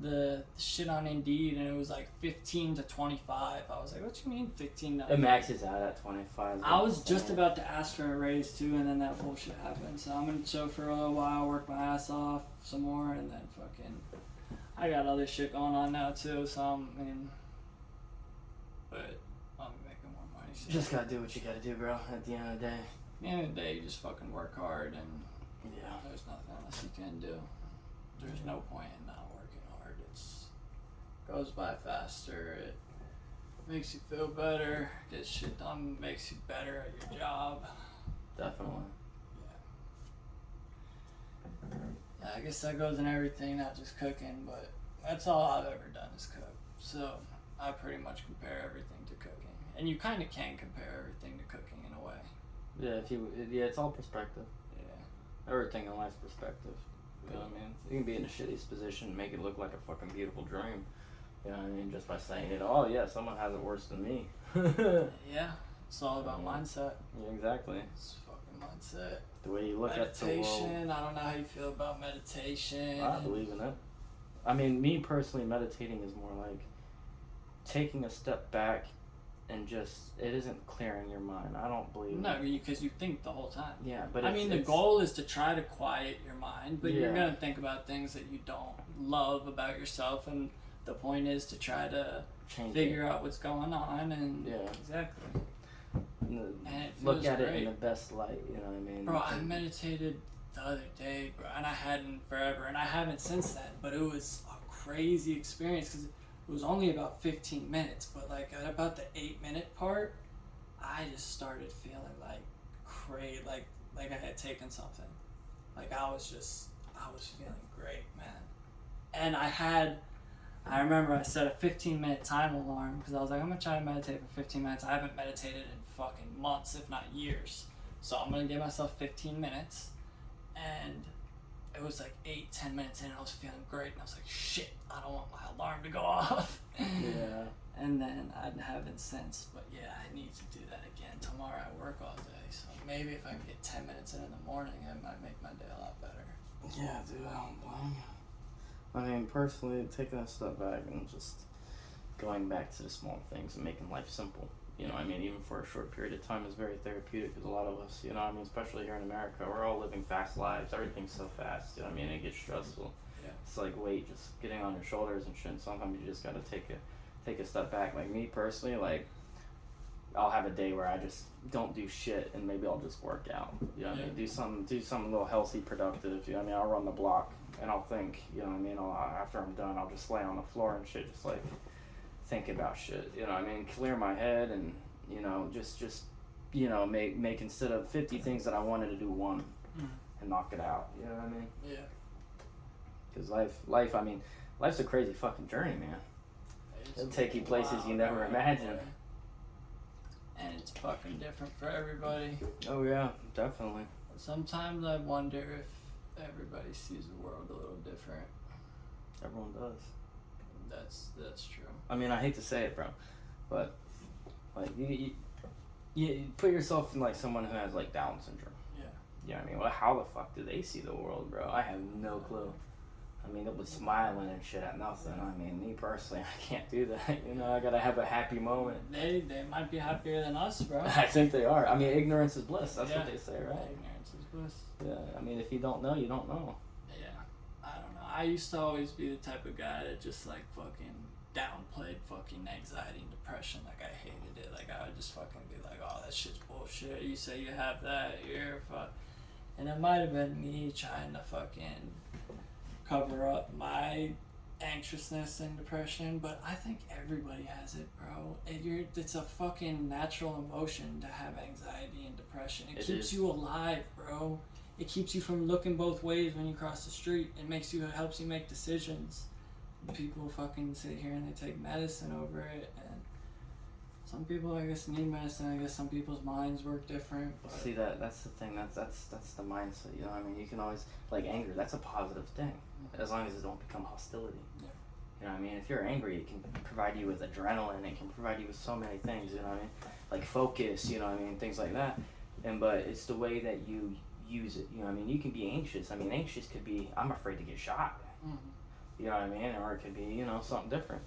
the shit on Indeed, and it was like 15 to 25. I was like, what you mean 15 to? It maxes out at 25. I was just about to ask for a raise too, and then that bullshit happened. So I'm gonna chill for a little while, work my ass off some more, and then fucking. I got other shit going on now too, so but I'm making more money. So. Just gotta do what you gotta do, bro. At the end of the day. At the end of the day, you just fucking work hard, and there's nothing else you can do. There's no point in not working hard. It goes by faster. It makes you feel better. Gets shit done. Makes you better at your job. Definitely. Yeah, I guess that goes in everything, not just cooking, but that's all I've ever done is cook. So I pretty much compare everything to cooking. And you kind of can compare everything to cooking in a way. Yeah, it's all perspective. Yeah. Everything in life's perspective. You know what I mean? You can be in the shittiest position and make it look like a fucking beautiful dream. You know what I mean? Just by saying it, oh yeah, someone has it worse than me. Yeah, it's all about mindset. Yeah, exactly. It's fucking mindset. The way you look at the world. Meditation, I don't know how you feel about meditation. I believe in it. I mean, me personally, meditating is more like taking a step back and just, it isn't clearing your mind. I don't believe. No, because you think the whole time. Yeah, but I mean, the goal is to try to quiet your mind, but you're going to think about things that you don't love about yourself, and the point is to try to figure out what's going on, and exactly. And it look at it in the best light, you know what I mean? Bro, I meditated the other day, bro, and I hadn't forever, and I haven't since then, but it was a crazy experience, because it was only about 15 minutes, but like at about the 8-minute part, I just started feeling like crazy, like I had taken something. Like I was feeling great, man. And I remember I set a 15-minute time alarm, because I was like, I'm gonna try to meditate for 15 minutes. I haven't meditated in fucking months, if not years. So I'm gonna give myself 15 minutes, and it was like 8-10 minutes in, and I was feeling great, and I was like, shit, I don't want my alarm to go off. Yeah. And then I haven't since, but yeah, I need to do that again. Tomorrow I work all day, so maybe if I can get 10 minutes in the morning, it might make my day a lot better. Yeah, dude, I don't blame you. I mean, personally, taking a step back and just going back to the small things and making life simple. You know, I mean, even for a short period of time is very therapeutic, because a lot of us, you know, I mean, especially here in America, we're all living fast lives. Everything's so fast, you know what I mean? It gets stressful. Yeah. It's like weight just getting on your shoulders and shit. Sometimes you just gotta take a step back. Like me personally, like I'll have a day where I just don't do shit, and maybe I'll just work out. You know what I mean? Do something a little healthy, productive. You know what I mean? I'll run the block, and I'll think. You know what I mean? After I'm done, I'll just lay on the floor and shit, just like think about shit. You know what I mean? Clear my head, and you know, just you know, make instead of 50 things that I wanted to do, one, and knock it out. You know what I mean? Yeah. Because life, I mean, life's a crazy fucking journey, man. It'll take you places you never imagined. And it's fucking different for everybody. Oh yeah, definitely. Sometimes I wonder if everybody sees the world a little different. Everyone does. That's true. I mean, I hate to say it, bro, but like you put yourself in like someone who has like Down syndrome. Yeah. You know what I mean? Well, how the fuck do they see the world, bro? I have no clue. I mean, they'll be smiling and shit at nothing. I mean, me personally, I can't do that. You know, I gotta have a happy moment. They might be happier than us, bro. I think they are. I mean, ignorance is bliss. That's what they say, right? Ignorance is bliss. Yeah, I mean, if you don't know, you don't know. Yeah, I don't know. I used to always be the type of guy that just like fucking downplayed fucking anxiety and depression. Like I hated it. Like I would just fucking be like, oh, that shit's bullshit. You say you have that, you're fuck. And it might have been me trying to fucking cover up my anxiousness and depression, but I think everybody has it, bro. It's a fucking natural emotion to have anxiety and depression. It keeps you alive, bro. It keeps you from looking both ways when you cross the street. It helps you make decisions. People fucking sit here and they take medicine over it, and some people, I guess, need medicine. I guess some people's minds work different. But see, that's the thing. That's the mindset. You know, I mean, you can always like anger. That's a positive thing, as long as it don't become hostility. Yeah. You know what I mean? If you're angry, it can provide you with adrenaline. It can provide you with so many things. You know what I mean? Like focus. You know what I mean? Things like that. But it's the way that you use it. You know what I mean? You can be anxious. I mean, anxious could be, I'm afraid to get shot. Mm-hmm. You know what I mean? Or it could be, you know, something different.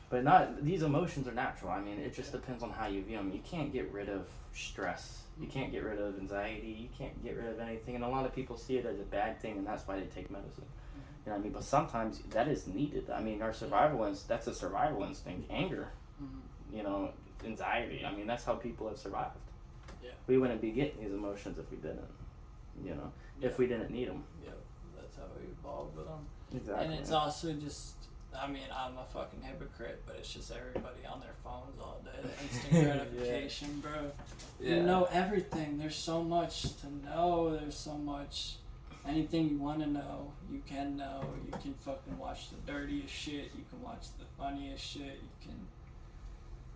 But these emotions are natural. I mean, it just depends on how you view them. You can't get rid of stress. You can't get rid of anxiety. You can't get rid of anything. And a lot of people see it as a bad thing, and that's why they take medicine. You know what I mean? But sometimes that is needed. I mean, that's a survival instinct. Anger, you know, anxiety. I mean, that's how people have survived. Yeah. We wouldn't be getting these emotions if we didn't, you know, if we didn't need them. Yeah, that's how we evolved with them. Exactly. And it's also just, I mean, I'm a fucking hypocrite, but it's just everybody on their phones all day. The instant gratification, bro. Yeah. You know everything. There's so much to know. There's so much. Anything you want to know, you can know. You can fucking watch the dirtiest shit. You can watch the funniest shit. You can.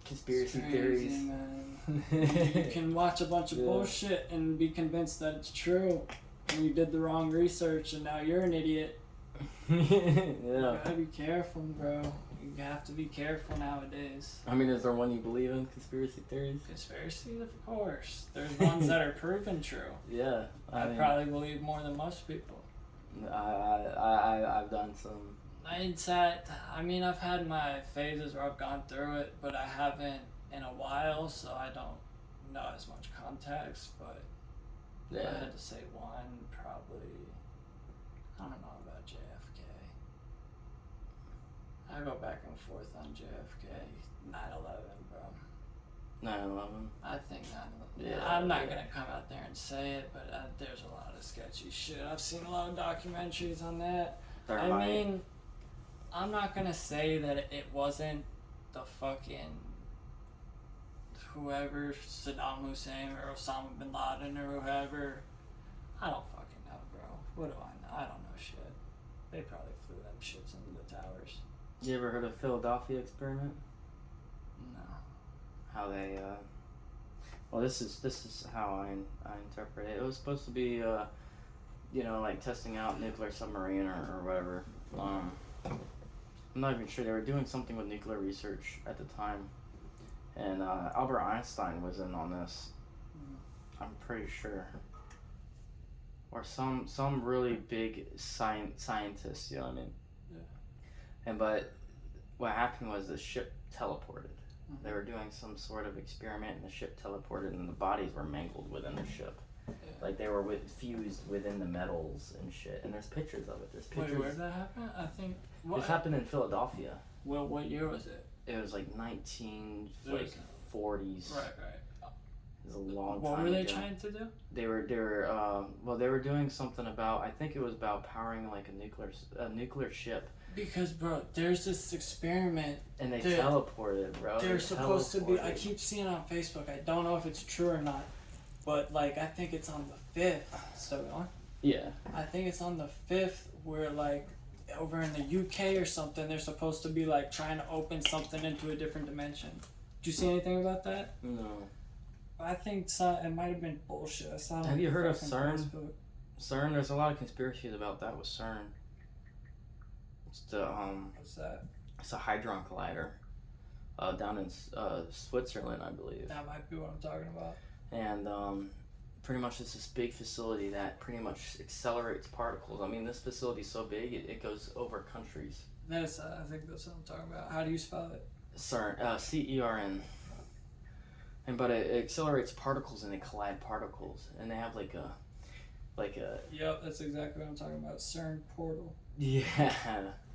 Conspiracy theories. Man. You can watch a bunch of bullshit and be convinced that it's true. And you did the wrong research and now you're an idiot. You gotta be careful, bro. You have to be careful nowadays. I mean, is there one you believe in, conspiracy theories? Conspiracies, of course. There's ones that are proven true. Yeah. I probably believe more than most people. I've done some. I mean, I've had my phases where I've gone through it, but I haven't in a while, so I don't know as much context, but if I had to say one, probably, I don't know about JFK. I go back and forth on JFK. 9/11, bro. 9/11? I think 9/11. Yeah, I'm not going to come out there and say it, but there's a lot of sketchy shit. I've seen a lot of documentaries on that. I mean, I'm not going to say that it wasn't the fucking whoever, Saddam Hussein or Osama bin Laden or whoever. I don't fucking know, bro. What do I know? I don't know shit. They probably flew them shits into the towers. You ever heard of Philadelphia experiment? No. How they, well, this is how I interpret it. It was supposed to be, you know, like testing out nuclear submarine or whatever. I'm not even sure. They were doing something with nuclear research at the time. And Albert Einstein was in on this. I'm pretty sure. Or some really big scientist, you know what I mean? Yeah. But what happened was the ship teleported. Mm-hmm. They were doing some sort of experiment and the ship teleported and the bodies were mangled within the ship. Yeah. Like they were fused within the metals and shit. And there's pictures of it. There's pictures. Wait, where did that happen? I think... This happened in Philadelphia. Well, what year was it? It was like 1940s. Right. It was a long time What were they trying to do? They were doing something about, I think it was about powering like a nuclear ship. Because, bro, there's this experiment. And they teleported, bro. They're supposed to be, I keep seeing it on Facebook. I don't know if it's true or not. But, like, I think it's on the 5th. Still going? Yeah. I think it's on the 5th where, like, over in the UK or something, they're supposed to be, like, trying to open something into a different dimension. Did you see anything about that? No. I think it might have been bullshit. Have you heard of CERN? Facebook. CERN, there's a lot of conspiracies about that with CERN. It's the, What's that? It's a Hadron Collider. Down in Switzerland, I believe. That might be what I'm talking about. And, pretty much it's this big facility that pretty much accelerates particles. I mean, this facility's so big, it goes over countries. I think that's what I'm talking about. How do you spell it? CERN, C-E-R-N. But it accelerates particles and they collide particles. And they have like a... Yep, that's exactly what I'm talking about. CERN portal. Yeah.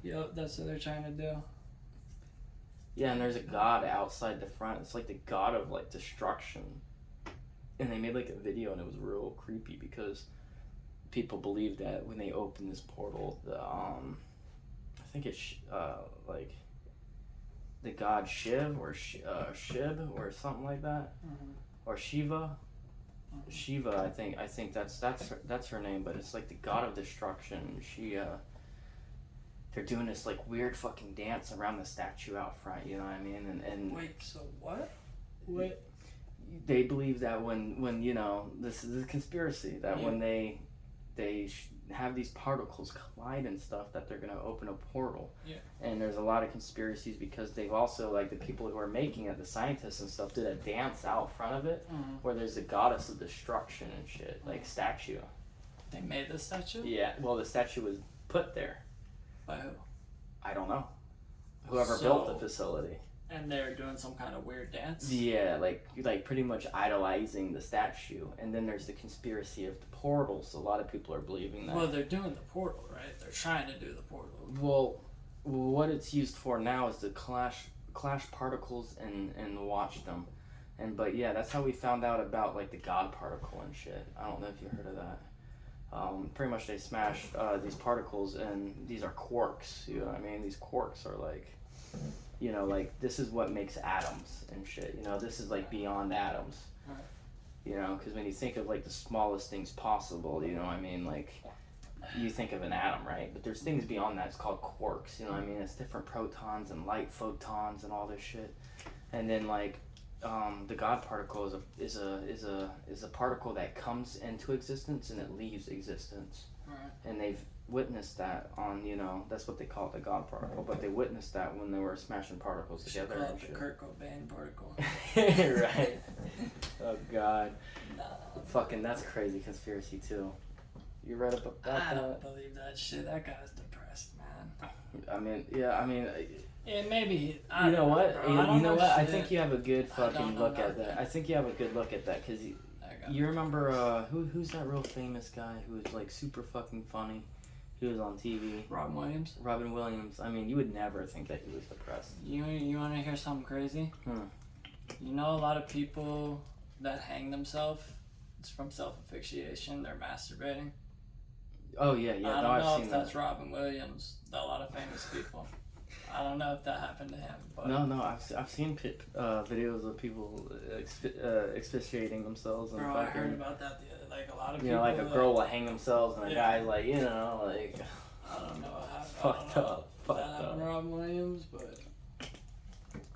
Yep, that's what they're trying to do. Yeah, and there's a god outside the front. It's like the god of like destruction. And they made like a video and it was real creepy because people believe that when they open this portal, I think it's like the god Shiv or Shib or something like that, or Shiva. Shiva, I think that's her name, but it's like the god of destruction. She they're doing this like weird fucking dance around the statue out front. You know what I mean? And wait, so what? What? They believe that when you know, this is a conspiracy, that when they have these particles collide and stuff, that they're gonna open a portal. Yeah. And there's a lot of conspiracies because they've also, like, the people who are making it, the scientists and stuff, did a dance out front of it where there's a goddess of destruction and shit, like statue. They made the statue? Yeah. Well, the statue was put there. By who? I don't know. Whoever built the facility. And they're doing some kind of weird dance? Yeah, like pretty much idolizing the statue. And then there's the conspiracy of the portals. A lot of people are believing that. Well, they're doing the portal, right? They're trying to do the portal. Well, what it's used for now is to clash particles and watch them. But yeah, that's how we found out about like the God particle and shit. I don't know if you heard of that. Pretty much they smash these particles, and these are quarks. You know what I mean? These quarks are like, you know, like this is what makes atoms and shit. You know, this is like beyond atoms. Right. You know, because when you think of like the smallest things possible, you know what I mean? Like, you think of an atom, right? But there's things beyond that. It's called quarks. You know what I mean? It's different protons and light photons and all this shit. And then like, the God particle is a particle that comes into existence and it leaves existence. Right. And they've witnessed that on, you know, that's what they call it, the God particle. But they witnessed that when they were smashing particles together. Call and it the shit. Kurt Cobain particle. Right. Oh God. No. Fucking, that's crazy conspiracy too. You read about that? I don't believe that shit. That guy's depressed, man. I mean, yeah, I mean. Yeah, maybe. You know what? You know what? Shit. I think you have a good fucking look at that. I think you have a good look at that because you remember who's that real famous guy who was like super fucking funny? He was on TV. Robin Williams. Robin Williams. I mean, you would never think that he was depressed. You want to hear something crazy? You know, a lot of people that hang themselves, it's from self-asphyxiation. They're masturbating. Oh yeah. I don't know if that's Robin Williams. A lot of famous people. I don't know if that happened to him. But No, I've seen videos of people asphyxiating themselves. And bro, I heard about that the other, like a lot of people. You know, like a girl will hang themselves and a guy like, you know, like. I don't know what happened. Fucked up. That happened to Robin Williams, but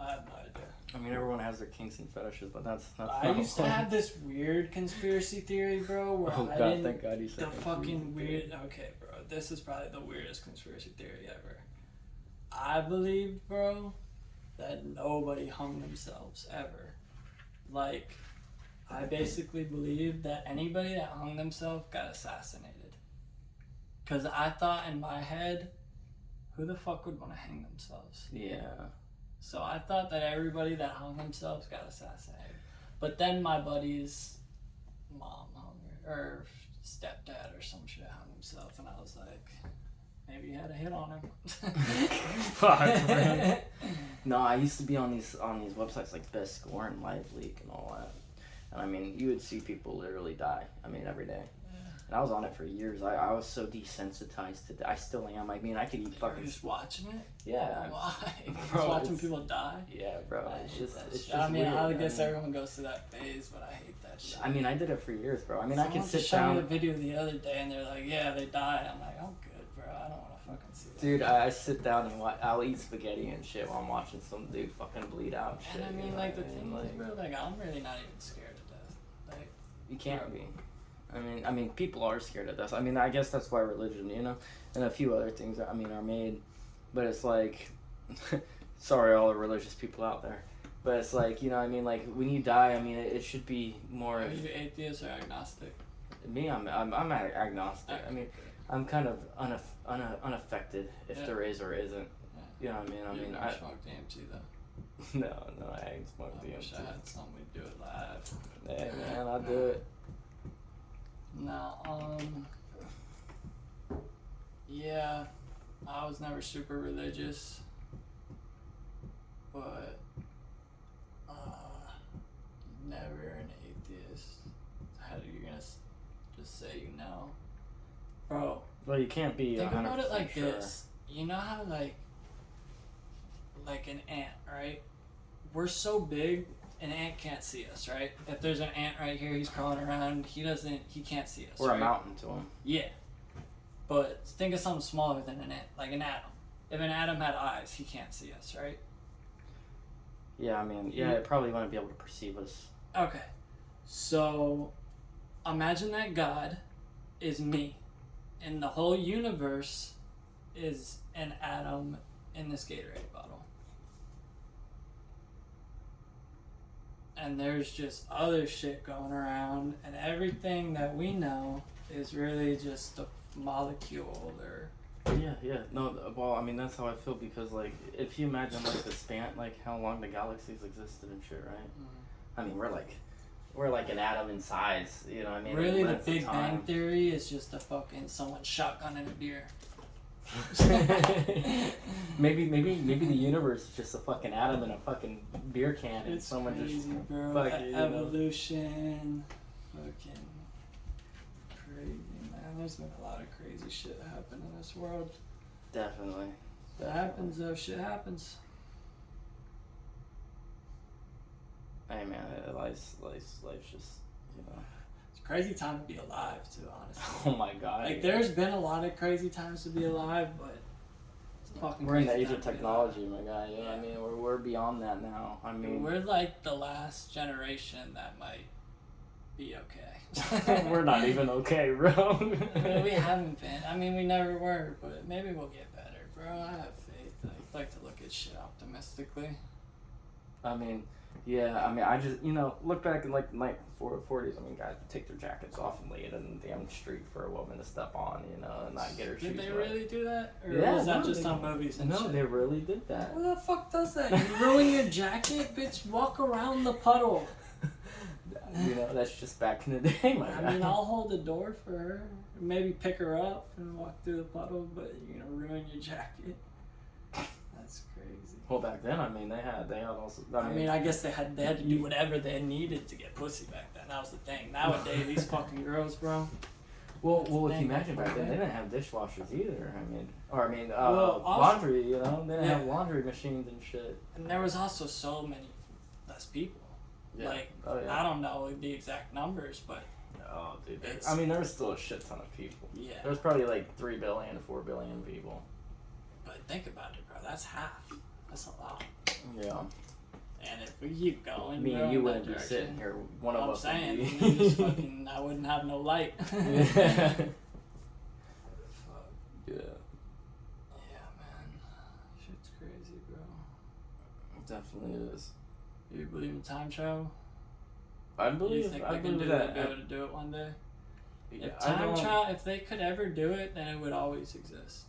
I have no idea. I mean, everyone has their kinks and fetishes, but that's I used to have this weird conspiracy theory, bro, where Thank God you said the fucking weird. Okay, bro, this is probably the weirdest conspiracy theory ever. I believe, bro, that nobody hung themselves ever. Like, I basically believe that anybody that hung themselves got assassinated. Because I thought in my head, who the fuck would want to hang themselves? Yeah. So I thought that everybody that hung themselves got assassinated. But then my buddy's mom or stepdad or some shit hung himself, and I was like, maybe he had a hit on him. Fuck, man. No, I used to be on these websites like Best Score and Live Leak and all that. And I mean, you would see people literally die. I mean, every day. And I was on it for years. I was so desensitized to. I still am. I mean, I could eat fucking. You're just watching it? Yeah. Why? Bro, just watching people die? Yeah, bro. It's just I mean, weird, I guess everyone goes through that phase, but I hate that shit. I mean, I did it for years, bro. I mean, Someone I could sit just showed down. me a video the other day, and they're like, "Yeah, they died." I'm like, "I'm good, bro. I don't want to fucking see that." Dude, I sit down and I'll eat spaghetti and shit while I'm watching some dude fucking bleed out and shit. And I mean, you know like, the what I thing mean? is, bro, like, I'm really not even scared to death. Like, You can't be. I mean, people are scared of death. I mean, I guess that's why religion, you know, and a few other things, I mean, are made. But it's like, sorry, all the religious people out there. But it's like, you know what I mean? Like, when you die, I mean, it should be more... Are you atheist or agnostic? Me, I'm agnostic. Okay. I mean, I'm kind of unaffected if there is or isn't. Yeah. You know what I mean? You never smoked DMT, though? No, I ain't smoked DMT. I wish I had something we'd do it live. Hey, man, I'll do it. No, yeah, I was never super religious, but never an atheist. How are you gonna just say you know? Bro, Well, you can't be 100% think about it like sure. this. You know how like an ant, right? We're so big, an ant can't see us, right? If there's an ant right here, he's crawling around, he can't see us. We're right? a mountain to him. Yeah. But think of something smaller than an ant, like an atom. If an atom had eyes, he can't see us, right? Yeah, I mean, yeah, it probably wouldn't be able to perceive us. Okay. So, imagine that God is me, and the whole universe is an atom in this Gatorade bottle. And there's just other shit going around, and everything that we know is really just a molecule or... Yeah. No, well, I mean, that's how I feel because, like, if you imagine, like, the span, like, how long the galaxies existed and shit, right? Mm-hmm. I mean, we're like an atom in size, you know what I mean? Really, the Length of Big Bang time. Theory is just a fucking someone shotgunning a beer. maybe the universe is just a fucking atom in a fucking beer can and It's someone crazy, just bro. fucking, you know. Evolution, fucking crazy, man. There's been a lot of crazy shit happen in this world. Definitely. It happens though. Shit happens. Hey man, life's just, you know. It's a crazy time to be alive too, honestly. Oh my god. Like there's been a lot of crazy times to be alive, but it's a fucking We're in crazy the age of time to be technology, alive. my guy. You know what I mean? We're beyond that now. I mean, We're like the last generation that might be okay. we're not even okay, bro. We haven't been. I mean, we never were, but maybe we'll get better, bro. I have faith. I like to look at shit optimistically. I mean, yeah. I mean, I just look back in like the 40s. I mean, guys would take their jackets off and lay it in the damn street for a woman to step on, and not get her shoes Did they wet. really do that, or Yeah, was that no, just they- on movies and No, shit? they really did that. Who the fuck does that? You ruin your jacket, bitch. Walk around the puddle. That's just back in the day, my guy. I mean, I'll hold the door for her. Maybe pick her up and walk through the puddle, but you're gonna ruin your jacket. That's crazy. Well, back then, I mean, they had also. I mean, I guess they had to do whatever they needed to get pussy back then. That was the thing. Nowadays, these fucking girls, bro. Well, if you Dang, imagine back then, okay. they didn't have dishwashers either. Well, also- laundry. They didn't Yeah. have laundry machines and shit. And there was also so many less people. Yeah. Like, Oh, yeah. I don't know the exact numbers, but Oh, dude. It's- I mean, there was still a shit ton of people. yeah. There was probably like 3 billion, 4 billion people. But think about it, bro. That's half. That's a lot. Yeah. And if we keep going, Me bro, and you in that wouldn't be direction, sitting here. One of I'm us saying, would we be. just fucking, I wouldn't have no light. Yeah. Fuck. Yeah. Yeah, man. Shit's crazy, bro. It definitely is. You believe in time travel? I You believe. think I they can believe be that. able to do it one day? Yeah, If I time don't- travel, if they could ever do it, then it would always exist.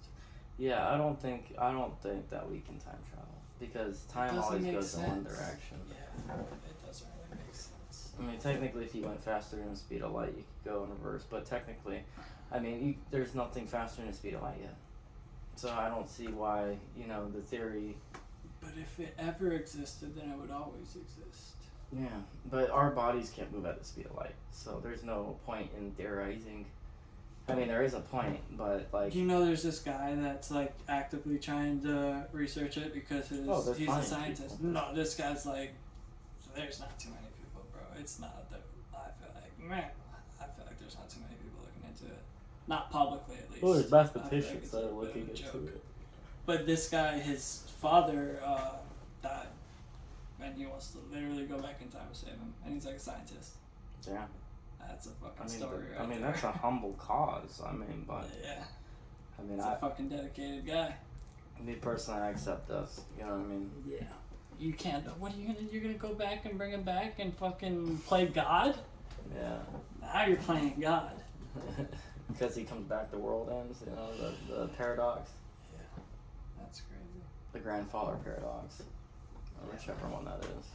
Yeah, I don't think that we can time travel because time doesn't always make goes in one sense. direction. Yeah, it doesn't really make sense. I mean, technically, if you went faster than the speed of light, you could go in reverse. But technically, I mean, there's nothing faster than the speed of light yet. So I don't see why, the theory. But if it ever existed, then it would always exist. Yeah, but our bodies can't move at the speed of light, so there's no point in theorizing. I mean, there is a point, but like. There's this guy that's like actively trying to research it because he's there's a plenty of scientist. people. No, this guy's like, there's not too many people, bro. It's not that. I feel like there's not too many people looking into it. Not publicly, at least. Well, there's I feel like mathematicians it's that a are bit of looking a into joke. it. But this guy, his father died, and he wants to literally go back in time to save him. And he's like a scientist. Yeah. That's a fucking I mean, story right there. that's a humble cause. I mean, but Yeah, I mean, he's a fucking dedicated guy. me personally, I accept this. You know what I mean? Yeah. You can't. What are you gonna? You're gonna go back and bring him back and fucking play God? Yeah. Now you're playing God. Because he comes back, the world ends. You know, the paradox. Yeah. That's crazy. The grandfather paradox. Or whichever one that is.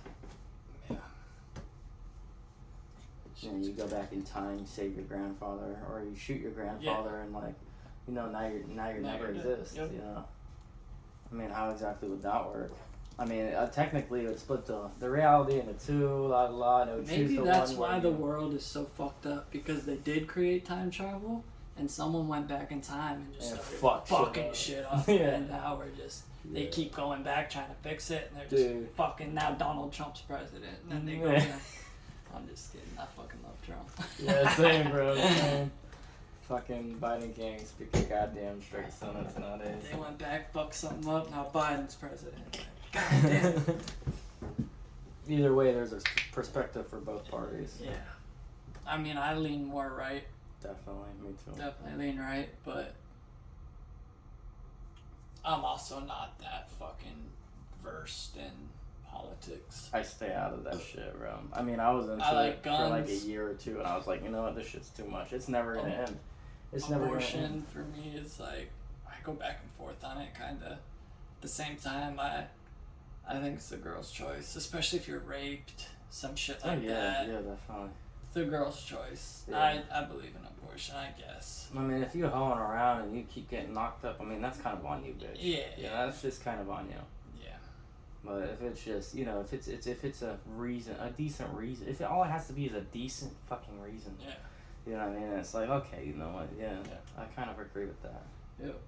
Yeah. And you go back in time, save your grandfather, or you shoot your grandfather, and like, you know, now you never exist. Yep. You know. I mean, how exactly would that work? I mean, technically, it would split the reality into two, and it would choose Maybe the that's one why where the you- world is so fucked up, because they did create time travel, and someone went back in time and just And started fucking up. shit up. Yeah. And now we're just, they keep going back trying to fix it, and they're just Dude. fucking, now Donald Trump's president, and then they go, Yeah. I'm just kidding, I fucking love Trump. Yeah, same, bro. Same. Fucking Biden can't speak a goddamn straight sentence nowadays. They went back, fucked something up, now Biden's president. God damn. Either way, there's a perspective for both parties. Yeah. I mean, I lean more right. Definitely, me too. Definitely lean right, but I'm also not that fucking versed in politics. I stay out of that shit, bro. I mean, I was into like it for like a guns. year or two, and I was like, you know what, this shit's too much. It's never gonna end. It's never gonna Abortion end. for me is like, I go back and forth on it, kind of. At the same time, I think it's the girl's choice, especially if you're raped, some shit Oh like yeah, that. yeah, definitely. The girl's choice. Yeah. I believe in abortion, I guess. I mean, if you're hoeing around and you keep getting knocked up, I mean, that's kind of on you, bitch. Yeah. That's just kind of on you. Yeah. But if it's just, you know, if it's a reason, a decent reason, if all it has to be is a decent fucking reason, Yeah. you know what I mean? It's like, okay, you know what? Yeah, Yeah. I kind of agree with that. Yep.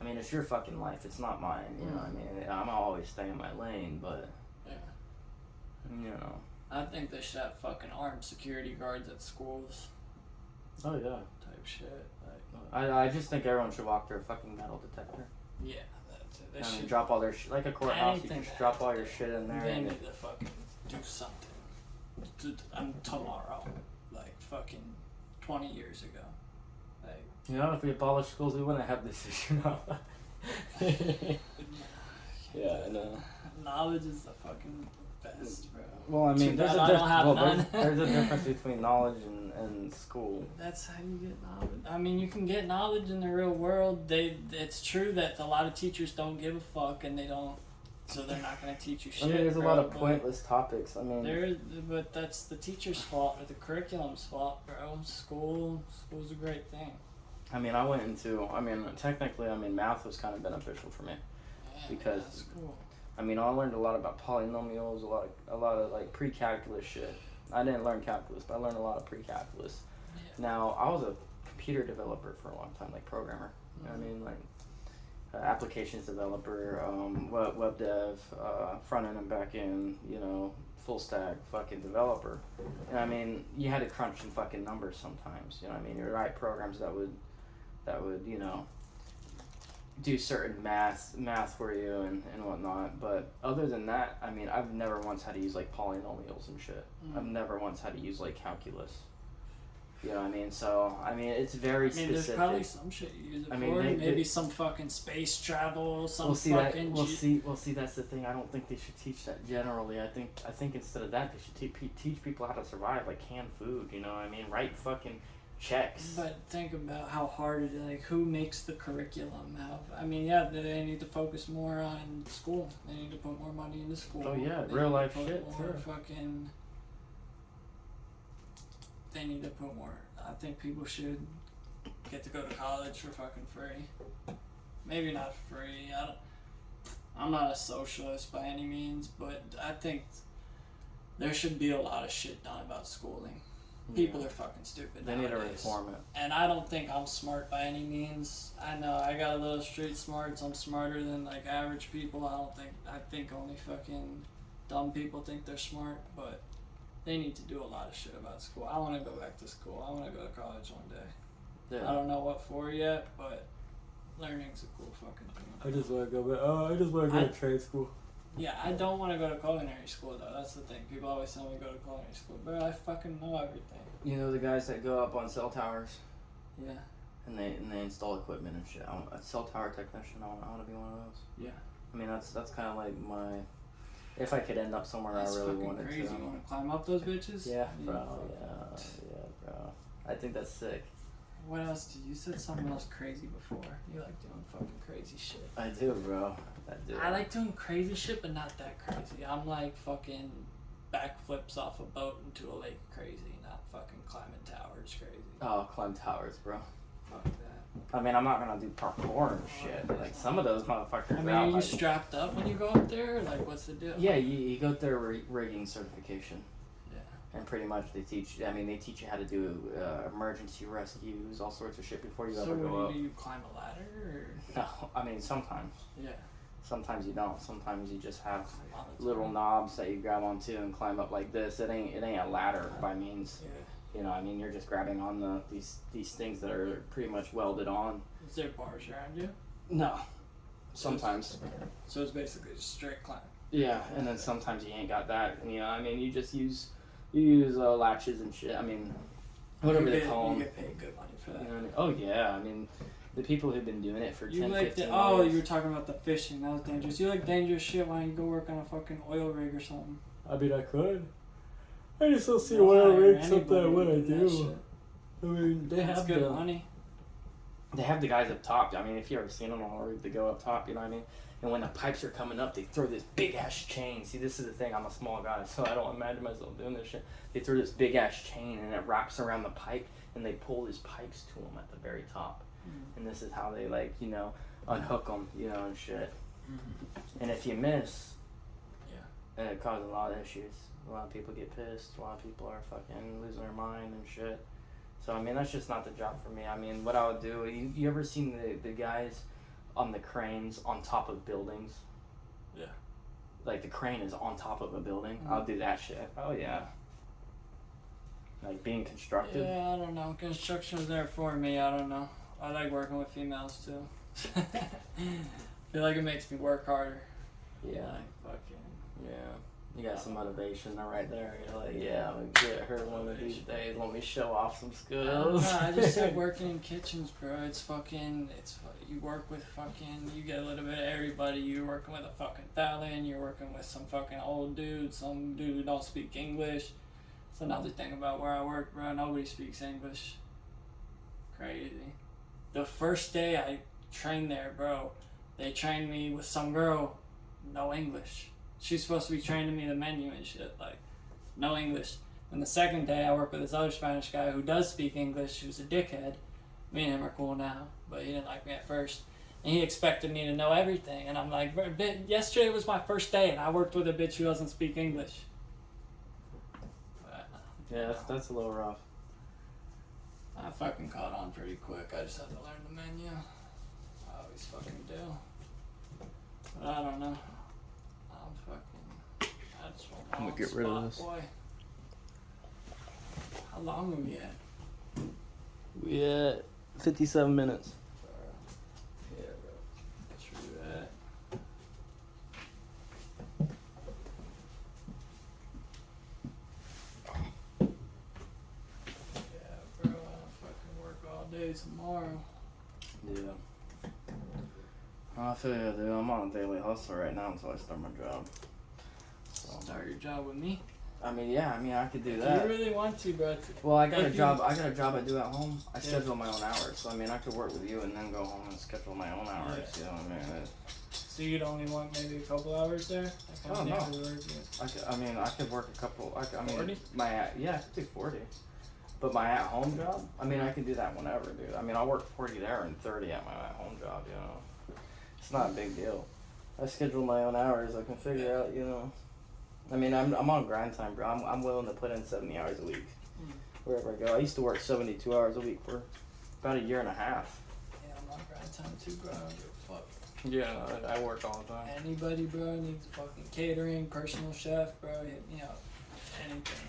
I mean, it's your fucking life. It's not mine. You know what I mean? I'm always stay in my lane, but Yeah. you know. I think they should have fucking armed security guards at schools Oh yeah. type shit. Like, I just think everyone should walk through a fucking metal detector. yeah, that's it. They I mean, should. drop all their like a courthouse. Anything You just that drop all has your to- shit in there. They And need to fucking do something. Tomorrow, like fucking 20 years ago. Like, you know, if we abolished schools, we wouldn't have this issue now. Yeah, I know. knowledge is the fucking best, bro. Well, I mean, Too there's bad a, I don't have none. there's a difference between knowledge and school. That's how you get knowledge. I mean, you can get knowledge in the real world. It's true that a lot of teachers don't give a fuck, and they don't, so they're not gonna teach you shit. I mean, there's a bro, lot of but pointless topics. I mean, but that's the teacher's fault or the curriculum's fault, bro. School's a great thing. Technically, math was kind of beneficial for me. Yeah, Because- that's cool. I mean, I learned a lot about polynomials, a lot of like pre-calculus shit. I didn't learn calculus, but I learned a lot of pre-calculus. Yeah. Now, I was a computer developer for a long time, like programmer. You know what I mean? Like applications developer, web dev, front end and back end, you know, full stack fucking developer. And I mean, you had to crunch some fucking numbers sometimes. You know what I mean? You write programs that would, you know, do certain math for you and whatnot. But other than that, I mean, I've never once had to use like polynomials and shit. I've never once had to use like calculus. You know what I mean? So I mean, it's very specific. There's probably some shit you use it I mean, for. they- Maybe some fucking space travel, some We'll see fucking. that's the thing. I don't think they should teach that generally. I think instead of that, they should teach people how to survive, like canned food. You know what I mean? Write fucking checks. But think about how hard it is. Like, who makes the curriculum? Yeah, they need to focus more on school. They need to put more money into school. Oh, yeah, They real need to life put shit, more too. Fucking. They need to put more. I think people should get to go to college for fucking free. Maybe not free. I'm not a socialist by any means, but I think there should be a lot of shit done about schooling. People are fucking stupid. They need to nowadays. reform it. And I don't think I'm smart by any means. I know I got a little street smarts. I'm smarter than like average people. I think only fucking dumb people think they're smart, but they need to do a lot of shit about school. I want to go back to school. I want to go to college one day. Yeah. I don't know what for yet, but learning's a cool fucking thing. I just want to go, but I just want to go to trade school. Yeah, I don't want to go to culinary school though. That's the thing. People always tell me go to culinary school, but I fucking know everything. You know the guys that go up on cell towers Yeah. and they install equipment and shit. A cell tower technician. I want to be one of those. Yeah. I mean, that's kind of like If I could end up somewhere That's I really fucking wanted crazy. to. You want to climb up those bitches? Yeah, bro. Yeah, bro. I think that's sick. What else? You said something else crazy before. You like doing fucking crazy shit. I do, bro. I do. I like doing crazy shit, but not that crazy. I'm like fucking backflips off a boat into a lake crazy, not fucking climbing towers crazy. Oh, climb towers, bro. Fuck that. I mean, I'm not gonna do parkour and shit. Like some of those motherfuckers. I mean, are you strapped up when you go up there? Like, what's the deal? Yeah, you go through rigging certification. Yeah. And pretty much they teach you how to do emergency rescues, all sorts of shit before you so ever go up. So do you climb a ladder? Or? No, I mean sometimes. Yeah. Sometimes you don't. Sometimes you just have little knobs that you grab onto and climb up like this. It ain't a ladder by means. Yeah. You know, I mean, you're just grabbing on these things that are pretty much welded on. Is there bars around you? No. Sometimes. So it's basically just straight climb. Yeah, and then sometimes you ain't got that. You know, I mean, you just use latches and shit. I mean, whatever they call them. You get paid good money for that. You know what I mean? Oh yeah, I mean, the people who've been doing it for 10, 15 years. Oh, you were talking about the fishing. That was dangerous. You like dangerous shit. Why don't you go work on a fucking oil rig or something? I mean, I could. I just don't see oil rigs up that what I do. I mean, they have good money. They have the guys up top. I mean, if you ever seen them on a rig, they go up top. You know what I mean? And when the pipes are coming up, they throw this big ass chain. See, this is the thing. I'm a small guy, so I don't imagine myself doing this shit. They throw this big ass chain, and it wraps around the pipe, and they pull these pipes to them at the very top. Mm-hmm. And this is how they unhook them, and shit. Mm-hmm. And if you miss, and it causes a lot of issues. A lot of people get pissed. A lot of people are fucking losing their mind and shit. So, I mean, that's just not the job for me. I mean, what I would do, you ever seen the guys on the cranes on top of buildings? Yeah. Like, the crane is on top of a building? Mm-hmm. I'll do that shit. Oh, yeah. Like, being constructive? Yeah, I don't know. Construction was there for me. I don't know. I like working with females, too. I feel like it makes me work harder. Yeah. Like, fucking... Yeah. You got some motivation right there. You're like, yeah, I'm gonna get her one of these days. Let me show off some skills. I just said working in kitchens, bro. You work with you get a little bit of everybody. You're working with a fucking Italian. You're working with some fucking old dude. Some dude who don't speak English. It's another thing about where I work, bro. Nobody speaks English. Crazy. The first day I trained there, bro, they trained me with some girl, no English. She's supposed to be training me the menu and shit, like, no English. And the second day, I work with this other Spanish guy who does speak English, who's a dickhead. Me and him are cool now, but he didn't like me at first. And he expected me to know everything. And I'm like, yesterday was my first day, and I worked with a bitch who doesn't speak English. But, yeah, that's a little rough. I fucking caught on pretty quick. I just had to learn the menu. I always fucking do. But I don't know. I'm gonna get rid of this. Boy. How long are we at? We at 57 minutes. Yeah, bro. True that. Yeah, bro. I'll fucking work all day tomorrow. Yeah. I feel you, dude. I'm on a daily hustle right now until I start my job. Start your job with me? I mean, I could do that. You really want to, bro. Well, I got a job I do at home. I schedule my own hours. So, I mean, I could work with you and then go home and schedule my own hours. Yeah. You know what I mean? So you'd only want maybe a couple hours there? I could work a couple. 40? I could do 40. But my at-home job, I mean, I can do that whenever, dude. I mean, I'll work 40 there and 30 at my at-home job, you know. It's not a big deal. I schedule my own hours. I can figure out, you know. I mean, I'm on grind time, bro. I'm willing to put in 70 hours a week wherever I go. I used to work 72 hours a week for about a year and a half. Yeah, I'm on grind time too, bro. I don't give a fuck. Yeah, I work all the time. Anybody, bro, needs fucking catering, personal chef, bro. Hit me up. Anything.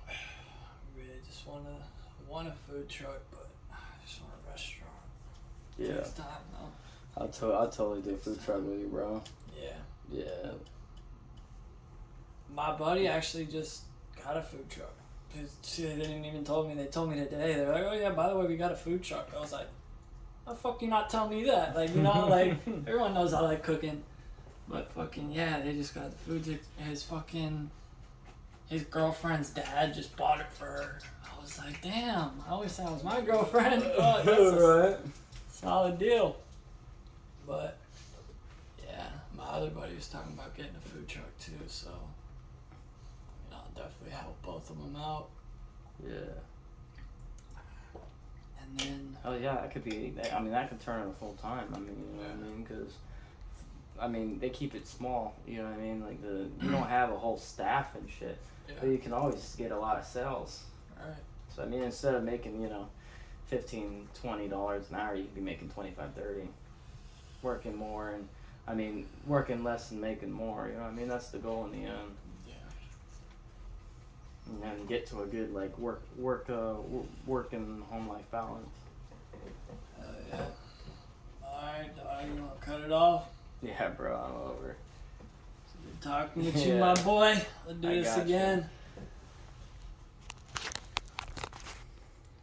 I really just want a food truck, but I just want a restaurant. Yeah. Next time, though. I'll totally do a food truck with you, bro. Yeah. Yeah. My buddy actually just got a food truck. They didn't even tell me. They told me today. They're like, oh yeah, by the way, we got a food truck. I was like, How the fuck you not telling me that? Like, you know, like, everyone knows I like cooking. But fucking, yeah, they just got the food. His girlfriend's dad just bought it for her. I was like, damn, I always thought it was my girlfriend. Fuck, that's a solid deal. But, yeah, my other buddy was talking about getting a food truck too, so, you know, I'll definitely help both of them out. Yeah. And then... Oh, yeah, that could be, I mean, that could turn into full time. I mean, you know what I mean? Because, I mean, they keep it small, you know what I mean? Like, you don't have a whole staff and shit. Yeah. But you can always get a lot of sales. Right. So, I mean, instead of making, you know, $15, $20 an hour, you could be making $25, $30. Working more and, I mean, working less and making more, you know what I mean? That's the goal in the end. Yeah. And then get to a good, like, work and home life balance. Yeah. Alright, dog, you wanna cut it off? Yeah, bro, I'm over. Good talking with you, my boy. Let's do this again.